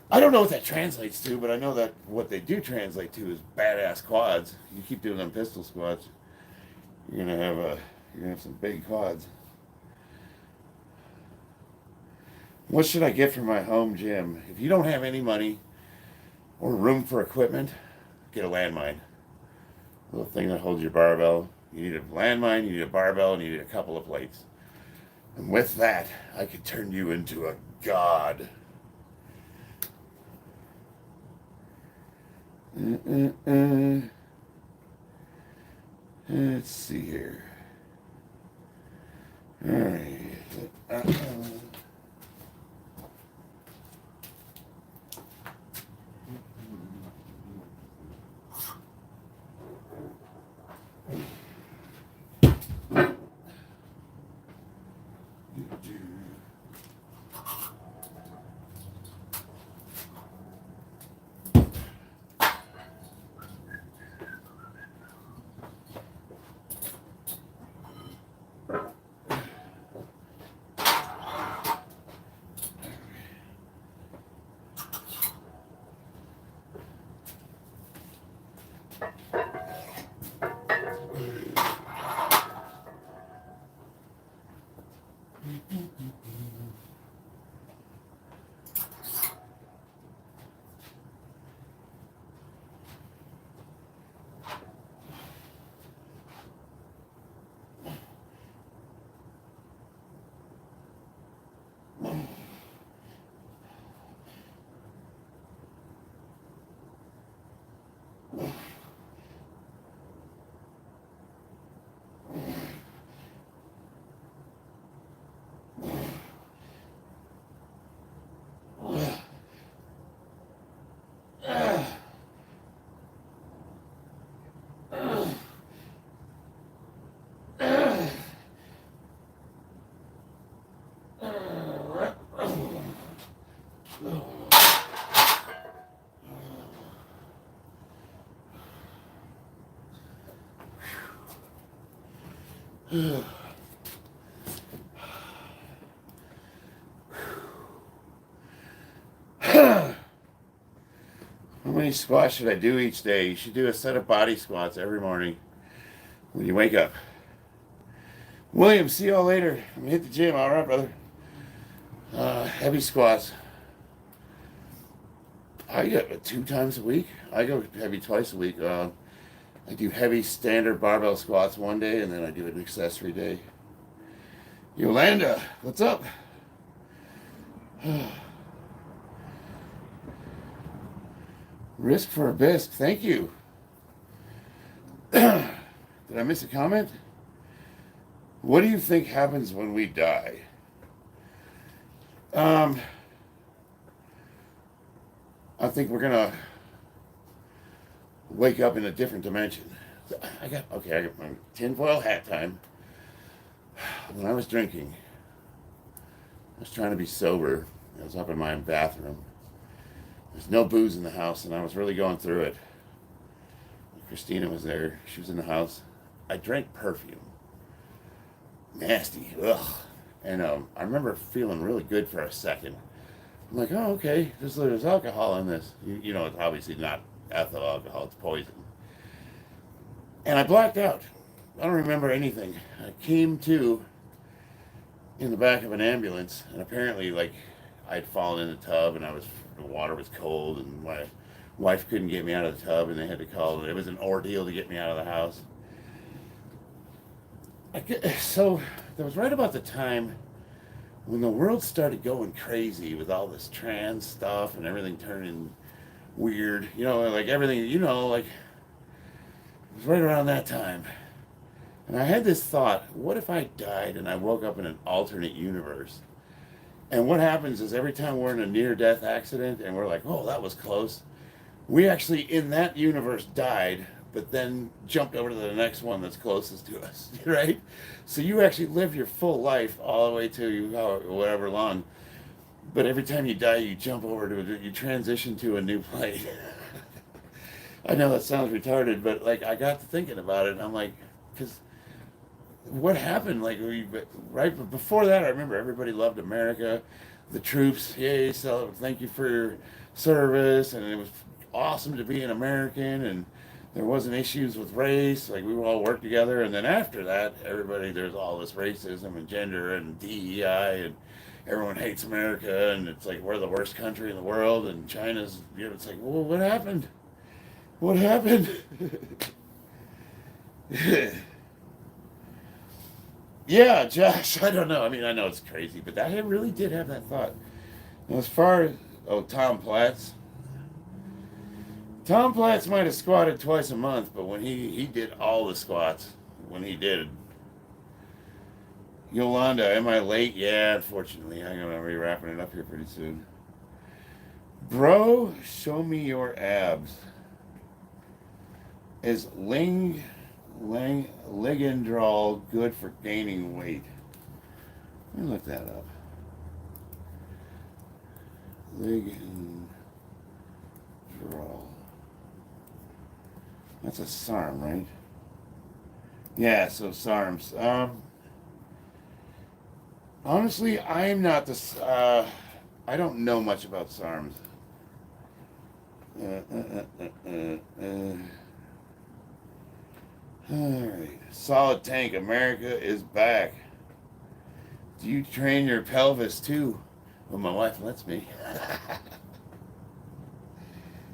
I don't know what that translates to, but I know that what they do translate to is badass quads. You keep doing them pistol squats, you're gonna have some big quads. What should I get for my home gym? If you don't have any money or room for equipment, get a landmine. A little thing that holds your barbell. You need a landmine, you need a barbell, and you need a couple of plates. And with that, I could turn you into a god. Let's see here. All right. How many squats should I do each day? You should do a set of body squats every morning when you wake up. William, see y'all later. I'm gonna hit the gym. All right, brother. Heavy squats. I go 2 times a week. I go heavy twice a week. I do heavy standard barbell squats one day, and then I do an accessory day. Yolanda, what's up? Risk for a bisque. Thank you. Did I miss a comment? What do you think happens when we die? I think we're gonna wake up in a different dimension. I got my tinfoil hat time. When I was drinking, I was trying to be sober. I was up in my bathroom. There's no booze in the house, and I was really going through it. Christina was there. She was in the house. I drank perfume. Nasty. Ugh. And I remember feeling really good for a second. I'm like, oh, okay, there's alcohol in this. You know, it's obviously not ethyl alcohol, it's poison. And I blacked out. I don't remember anything. I came to in the back of an ambulance, and apparently, like, I'd fallen in the tub, and the water was cold, and my wife couldn't get me out of the tub, and they had to call. It was an ordeal to get me out of the house. So that was right about the time when the world started going crazy with all this trans stuff and everything turning weird. You know, like everything, like, it was right around that time. And I had this thought, what if I died and I woke up in an alternate universe? And what happens is every time we're in a near-death accident and we're like, oh, that was close, we actually, in that universe, died, but then jumped over to the next one that's closest to us, right? So you actually live your full life all the way to whatever long, but every time you die, you jump over to you transition to a new plane. I know that sounds retarded, but like I got to thinking about it, and I'm like, because what happened? Like right before that, I remember everybody loved America, the troops. Yay! So thank you for your service, and it was awesome to be an American, and there wasn't issues with race. Like we would all work together, and then after that, there's all this racism and gender and DEI, and everyone hates America, and it's like we're the worst country in the world, and China's. It's like, well, what happened? What happened? Yeah, Josh, I don't know. I mean, I know it's crazy, but I really did have that thought. And as far as, Tom Platz. Tom Platz might have squatted twice a month, but when he did all the squats, when he did. Yolanda, am I late? Yeah, unfortunately. I'm going to be wrapping it up here pretty soon. Bro, show me your abs. Is Ligandrol good for gaining weight? Let me look that up. Leg and draw. That's a SARM, right? Yeah, so SARMs. Honestly, I'm not this. I don't know much about SARMs. Alright. Solid Tank. America is back. Do you train your pelvis too? Well, my wife lets me.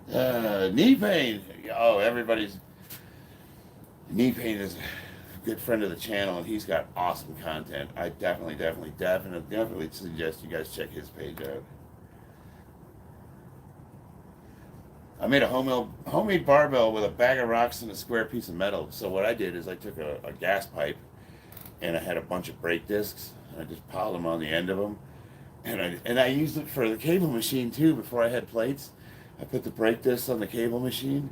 Knee pain. Oh, everybody's. Knee pain is a good friend of the channel, and he's got awesome content. I definitely suggest you guys check his page out. I made a homemade barbell with a bag of rocks and a square piece of metal. So what I did is I took a gas pipe, and I had a bunch of brake discs, and I just piled them on the end of them. And I used it for the cable machine too. Before I had plates, I put the brake discs on the cable machine.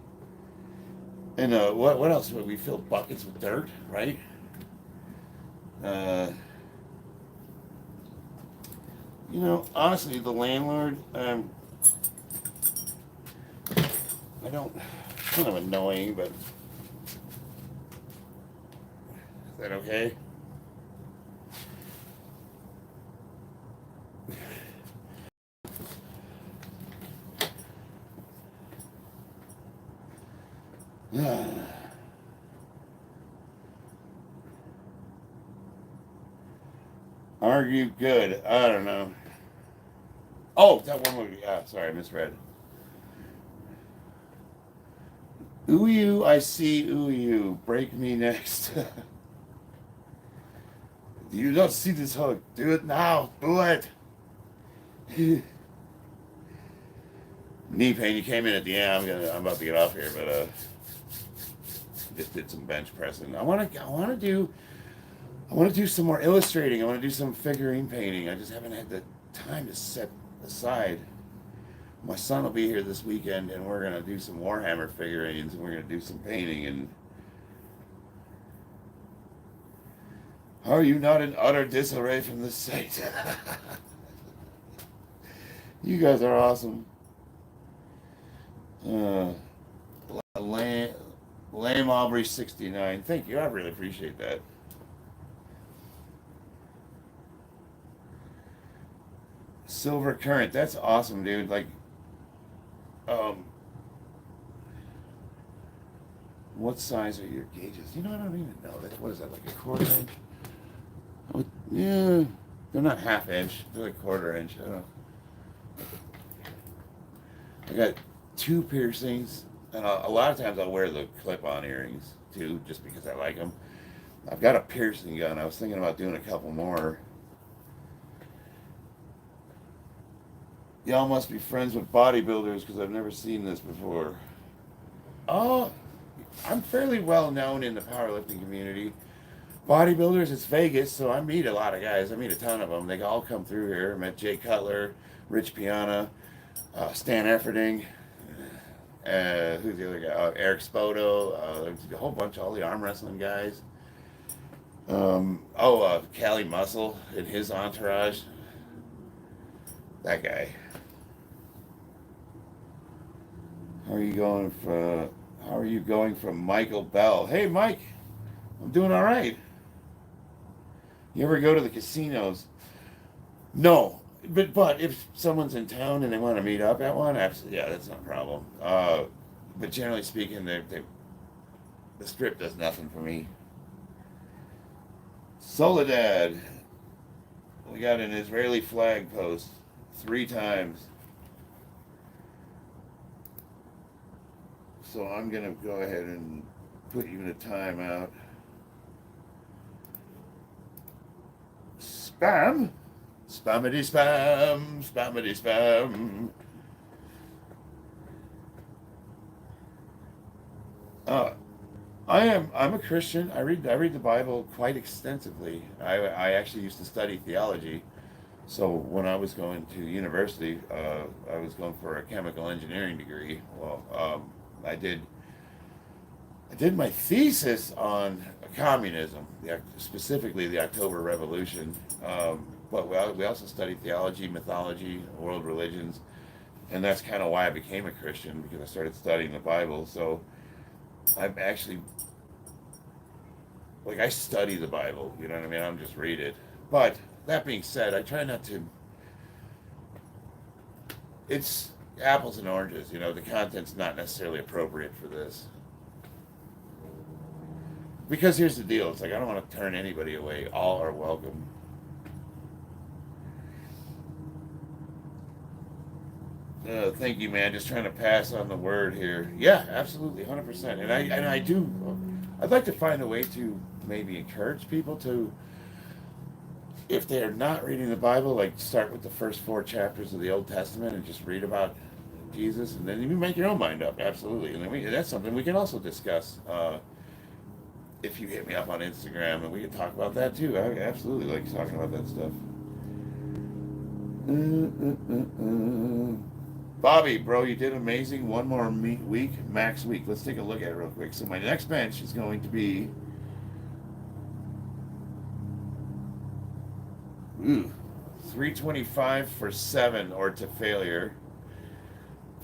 And what else? We filled buckets with dirt, right? Honestly, the landlord, I don't, kind of annoying, but is that okay? Argue good. I don't know. Oh, that one movie. Sorry, I misread. Ooh you, I see ooh you. Break me next. You don't see this hook. Do it now. Do it. Knee pain. You came in at the end. I'm about to get off here, but just did some bench pressing. I want to do some more illustrating. I want to do some figurine painting. I just haven't had the time to set aside. My son will be here this weekend, and we're gonna do some Warhammer figurines, and we're gonna do some painting. And how are you not in utter disarray from this site? You guys are awesome. Lame Aubrey 69. Thank you. I really appreciate that. Silver Current. That's awesome, dude. Like, what size are your gauges? I don't even know. What is that, like a quarter inch? Yeah, they're not half inch. They're like quarter inch. I don't know. I got 2 piercings, and a lot of times I'll wear the clip-on earrings too, just because I like them. I've got a piercing gun. I was thinking about doing a couple more. Y'all must be friends with bodybuilders because I've never seen this before. Oh, I'm fairly well known in the powerlifting community. Bodybuilders, it's Vegas, so I meet a lot of guys. I meet a ton of them. They all come through here. I met Jay Cutler, Rich Piana, Stan Efferding. Who's the other guy? Eric Spoto. A whole bunch of all the arm wrestling guys. Cali Muscle and his entourage. That guy. How are you going from Michael Bell? Hey, Mike. I'm doing all right. You ever go to the casinos? No. But if someone's in town and they want to meet up at one, absolutely, yeah, that's not a problem. But generally speaking, the strip does nothing for me. Soledad. We got an Israeli flag post 3 times. So I'm going to go ahead and put you in a timeout. Spam. Spammity spam. Spammity spam. I'm a Christian. I read the Bible quite extensively. I actually used to study theology. So when I was going to university, I was going for a chemical engineering degree. Well, I did my thesis on communism, specifically the October Revolution. but we also study theology, mythology, world religions, and that's kind of why I became a Christian, because I started studying the Bible. So I'm actually, like, I study the Bible, you know what I mean? I don't just read it. But that being said, I try not to, it's apples and oranges, you know, the content's not necessarily appropriate for this. Because here's the deal, it's like I don't want to turn anybody away. All are welcome. Thank you, man. Just trying to pass on the word here. Yeah, absolutely, 100%. I'd like to find a way to maybe encourage people to, if they're not reading the Bible, like start with the first 4 chapters of the Old Testament and just read about Jesus, and then you make your own mind up. Absolutely, and then that's something we can also discuss. If you hit me up on Instagram, and we can talk about that too. I absolutely like talking about that stuff. Bobby, bro, you did amazing. One more week, max week. Let's take a look at it real quick. So my next bench is going to be 325 for 7 or to failure.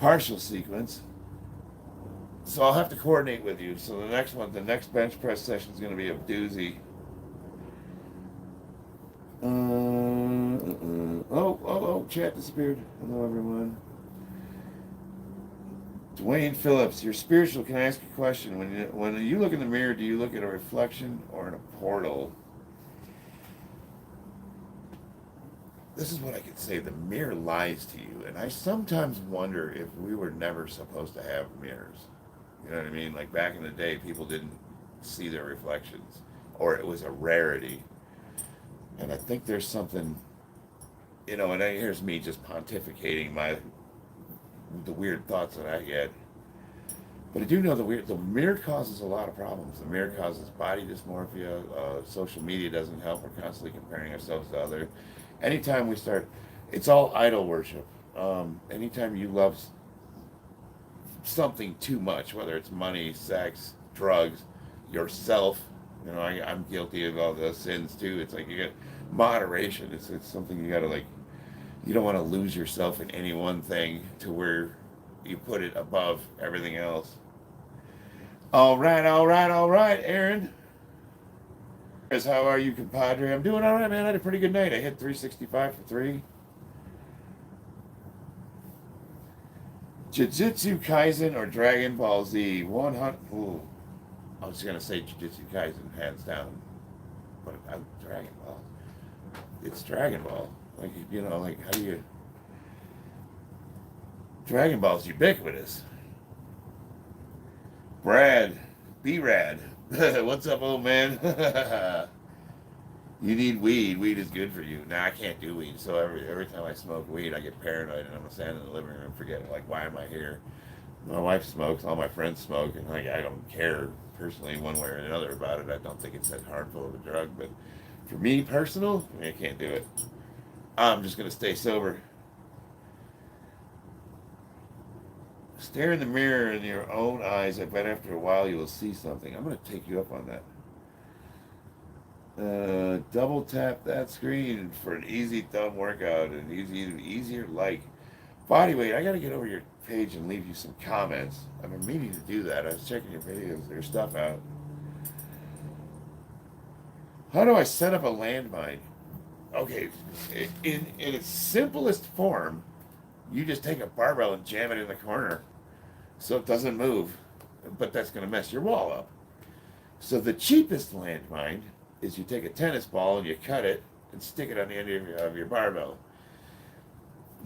Partial sequence. So I'll have to coordinate with you. So the next bench press session is going to be a doozy. Chat disappeared. Hello, everyone. Dwayne Phillips, you're spiritual. Can I ask a question? When you look in the mirror, do you look at a reflection or in a portal? This is what I could say. The mirror lies to you. And I sometimes wonder if we were never supposed to have mirrors. You know what I mean? Like back in the day, people didn't see their reflections, or it was a rarity. And I think there's something, you know, and here's me just pontificating the weird thoughts that I get. But I do know the mirror causes a lot of problems. The mirror causes body dysmorphia. Social media doesn't help. We're constantly comparing ourselves to others. Anytime we start, it's all idol worship. Anytime you love something too much, whether it's money, sex, drugs, yourself, you know, I'm guilty of all those sins too. It's like you get moderation. It's something you gotta like. You don't want to lose yourself in any one thing to where you put it above everything else. All right, Aaron. How are you, compadre? I'm doing all right, man. I had a pretty good night. I hit 365 for 3. Jujutsu Kaisen or Dragon Ball Z? 100. Ooh, I was gonna say Jujutsu Kaisen, hands down, but Dragon Ball. It's Dragon Ball. Like, you know, like how do you? Dragon Ball's ubiquitous. Brad, B-Rad. What's up, old man? You need weed. Weed is good for you. Nah, I can't do weed. So every time I smoke weed, I get paranoid, and I'm standing in the living room forgetting, like, why am I here? My wife smokes. All my friends smoke, and like I don't care personally one way or another about it. I don't think it's that harmful of a drug, but for me, personal, I can't do it. I'm just gonna stay sober. Stare in the mirror in your own eyes. I bet after a while you will see something. I'm going to take you up on that. Double tap that screen for an easy thumb workout and easier like. Body weight. I got to get over your page and leave you some comments. I've been meaning to do that. I was checking your videos, your stuff out. How do I set up a landmine? Okay, in its simplest form, you just take a barbell and jam it in the corner so it doesn't move, but that's going to mess your wall up. So the cheapest landmine is you take a tennis ball and you cut it and stick it on the end of your barbell.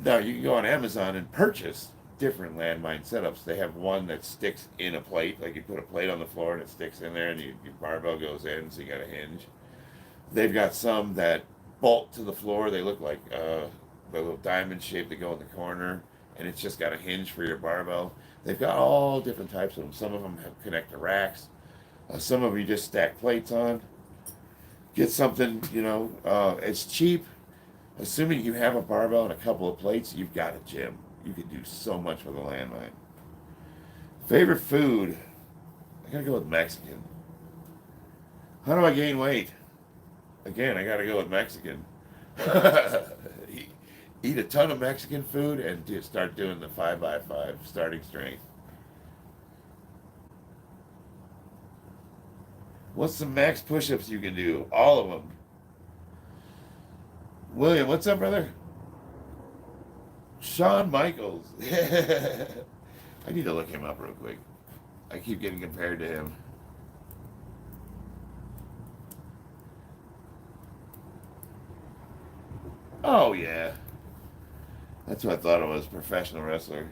Now you can go on Amazon and purchase different landmine setups. They have one that sticks in a plate, like you put a plate on the floor and it sticks in there and your barbell goes in, so you got a hinge. They've got some that bolt to the floor. They look like the little diamond shape that go in the corner, and it's just got a hinge for your barbell. They've got all different types of them. Some of them have connect to racks. Some of them you just stack plates on. Get something, you know, it's cheap. Assuming you have a barbell and a couple of plates, you've got a gym. You could do so much with a landmine. Favorite food? I gotta go with Mexican. How do I gain weight? Again, I gotta go with Mexican. Eat a ton of Mexican food and start doing the 5x5 starting strength. What's the max push-ups you can do? All of them. William, what's up, brother? Shawn Michaels. I need to look him up real quick. I keep getting compared to him. Oh, yeah. That's what I thought it was, professional wrestler.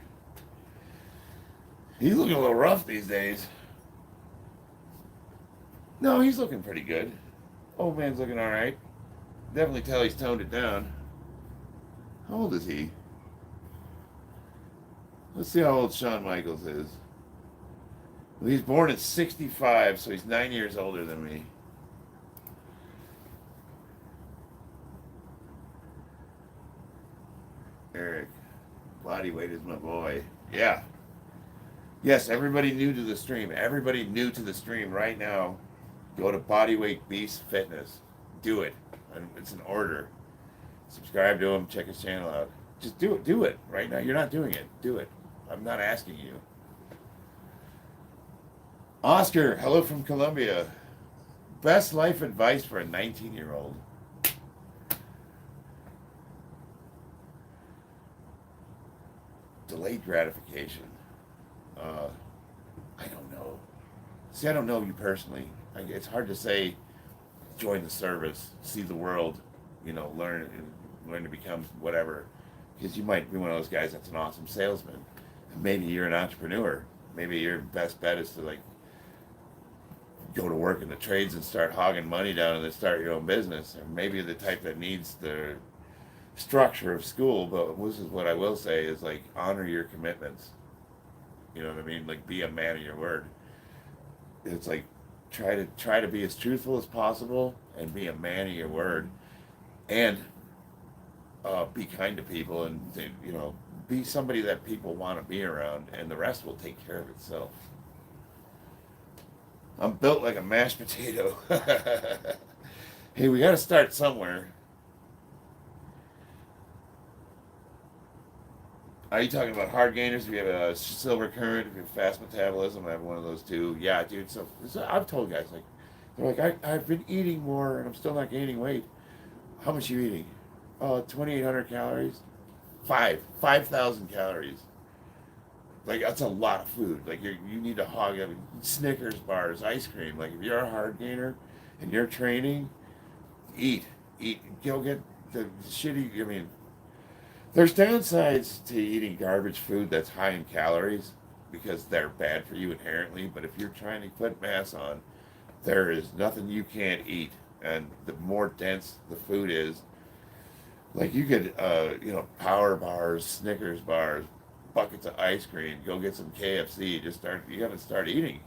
He's looking a little rough these days. No, he's looking pretty good. Old man's looking all right. Definitely tell he's toned it down. How old is he? Let's see how old Shawn Michaels is. Well, he's born at 65, so he's 9 years older than me. Eric, body weight is my boy. Yeah. Yes, everybody new to the stream. Everybody new to the stream right now, go to Bodyweight Beast Fitness. Do it. It's an order. Subscribe to him. Check his channel out. Just do it. Do it right now. You're not doing it. Do it. I'm not asking you. Oscar, hello from Colombia. Best life advice for a 19-year-old. Delayed gratification. I don't know. See, I don't know you personally. It's hard to say join the service, see the world, learn to become whatever. Because you might be one of those guys that's an awesome salesman. And maybe you're an entrepreneur. Maybe your best bet is to go to work in the trades and start hogging money down and then start your own business. Or maybe you're the type that needs the structure of school, but this is what I will say is honor your commitments. You know what I mean? Be a man of your word. It's try to be as truthful as possible and be a man of your word, and be kind to people, and be somebody that people want to be around, and the rest will take care of itself. I'm built like a mashed potato. Hey, we got to start somewhere. Are you talking about hard gainers? If you have a silver current, if you have fast metabolism, I have one of those too. Yeah, dude. So I've told guys they're I've been eating more and I'm still not gaining weight. How much are you eating? 2,800 calories. 5,000 calories. That's a lot of food. You need to hog Snickers bars, ice cream. If you're a hard gainer and you're training, eat. Go get the shitty. I mean, there's downsides to eating garbage food that's high in calories because they're bad for you inherently. But if you're trying to put mass on, there is nothing you can't eat. And the more dense the food is, you could, Power bars, Snickers bars, buckets of ice cream, go get some KFC. You got to start eating.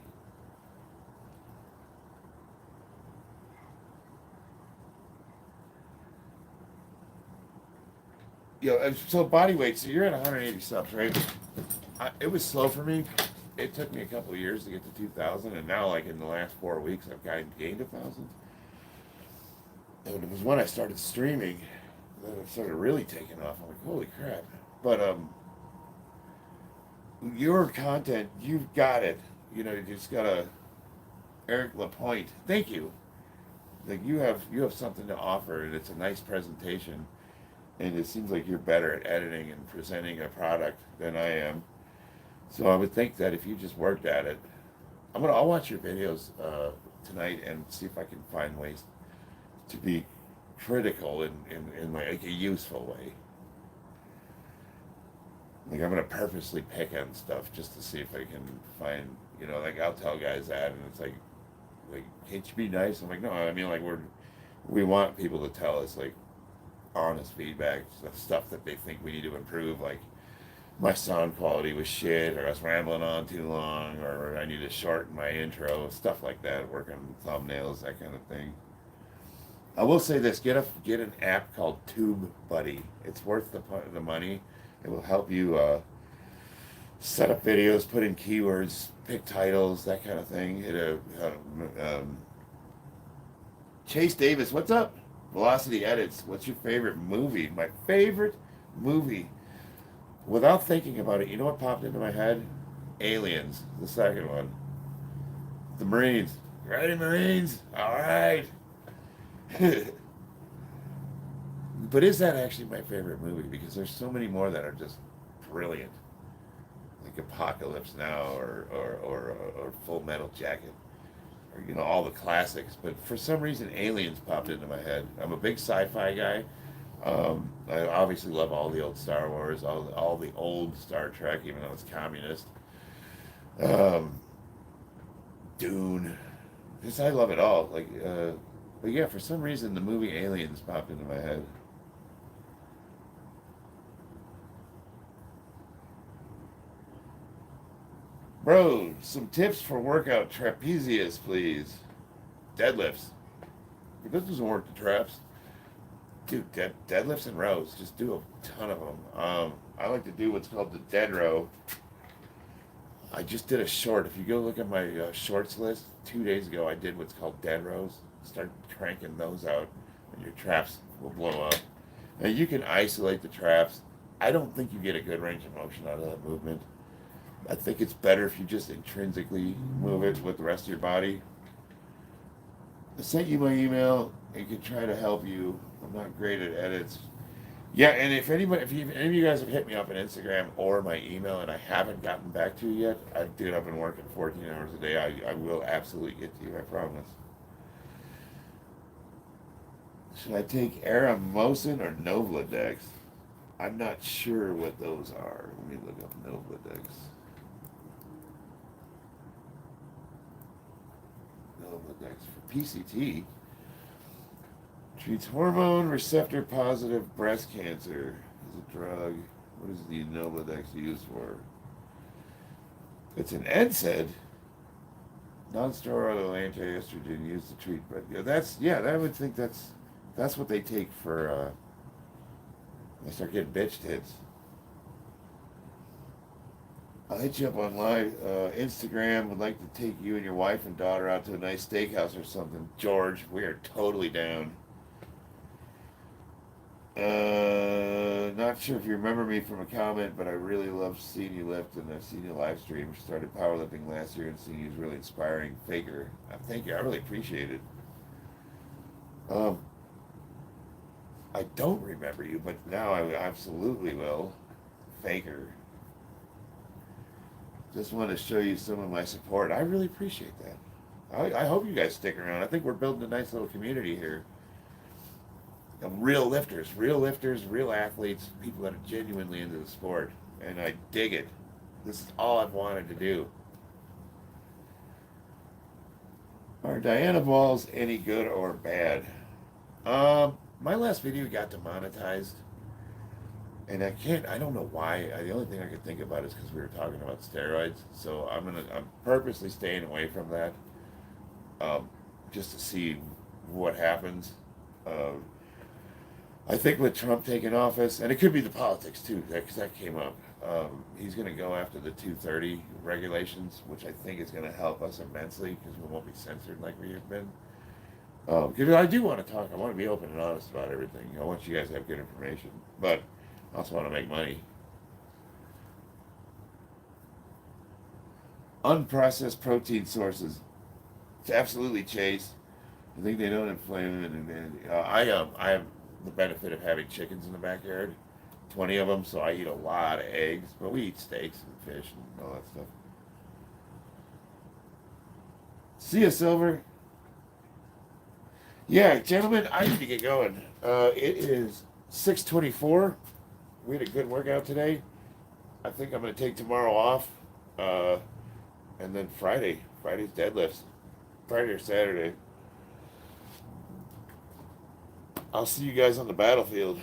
So body weight, so you're at 180 subs, right? It was slow for me. It took me a couple of years to get to 2,000, and now, in the last 4 weeks, I've gained 1,000. And it was when I started streaming that it started really taking off. I'm like, holy crap. But your content, you've got it. You just gotta. Eric Lapointe, thank you. You have something to offer, and it's a nice presentation. And it seems like you're better at editing and presenting a product than I am. So I would think that if you just worked at it, I'll watch your videos tonight and see if I can find ways to be critical in a useful way. I'm gonna purposely pick on stuff just to see if I can find, I'll tell guys that, and it's can't you be nice? I'm no, I mean we want people to tell us honest feedback, stuff that they think we need to improve, my sound quality was shit, or I was rambling on too long, or I need to shorten my intro, stuff like that, work on thumbnails, that kind of thing. I will say this, get an app called TubeBuddy. It's worth the money. It will help you set up videos, put in keywords, pick titles, that kind of thing. Chase Davis, what's up? Velocity Edits, what's your favorite movie? My favorite movie, without thinking about it, you know what popped into my head? Aliens, the second one. The Marines. Ready, Marines? All right. But is that actually my favorite movie? Because there's so many more that are just brilliant. Like Apocalypse Now or Full Metal Jacket. Or, you know, all the classics. But for some reason, Aliens popped into my head. I'm a big sci-fi guy. I obviously love all the old Star Wars, all the old Star Trek, even though it's communist. Dune. Just, I love it all. But yeah, for some reason, the movie Aliens popped into my head. Bro, some tips for workout trapezius, please. Deadlifts. If this doesn't work, the traps. Dude, deadlifts and rows. Just do a ton of them. I like to do what's called the dead row. I just did a short. If you go look at my shorts list, 2 days ago I did what's called dead rows. Start cranking those out, and your traps will blow up. Now you can isolate the traps. I don't think you get a good range of motion out of that movement. I think it's better if you just intrinsically move it with the rest of your body. I sent you my email. I can try to help you. I'm not great at edits. Yeah, and if any of you guys have hit me up on Instagram or my email and I haven't gotten back to you yet, dude, I've been working 14 hours a day. I will absolutely get to you, I promise. Should I take Aramosin or Novladex? I'm not sure what those are. Let me look up Novladex. Novladex for PCT. Treats hormone receptor positive breast cancer as a drug. What is the Novladex used for? It's an NSAID, non-steroidal anti-estrogen used to treat breast. I would think that's what they take for they start getting bitch tits. I'll hit you up on live Instagram. Would like to take you and your wife and daughter out to a nice steakhouse or something. George, we are totally down. Not sure if you remember me from a comment, but I really love seeing you lift, and I've seen you live stream. Started powerlifting last year, and seeing you is really inspiring. Faker, thank you. I really appreciate it. I don't remember you, but now I absolutely will. Faker. Just want to show you some of my support. I really appreciate that. I hope you guys stick around. I think we're building a nice little community here. Real lifters, real athletes, people that are genuinely into the sport. And I dig it. This is all I've wanted to do. Are Diana balls any good or bad? My last video got demonetized. And I don't know why. The only thing I could think about is because we were talking about steroids. So I'm purposely staying away from that. Just to see what happens. I think with Trump taking office, and it could be the politics too, because that came up. He's going to go after the 230 regulations, which I think is going to help us immensely because we won't be censored like we have been. Because I do want to talk. I want to be open and honest about everything. I want you guys to have good information, but I also want to make money. Unprocessed protein sources. It's absolutely Chase. I think they don't inflame it, and I have the benefit of having chickens in the backyard, 20 of them, so I eat a lot of eggs, but we eat steaks and fish and all that stuff. See ya, Silver. Yeah, gentlemen, I need to get going. It is 6:24. We had a good workout today. I think I'm going to take tomorrow off, and then Friday's deadlifts. Friday or Saturday. I'll see you guys on the battlefield.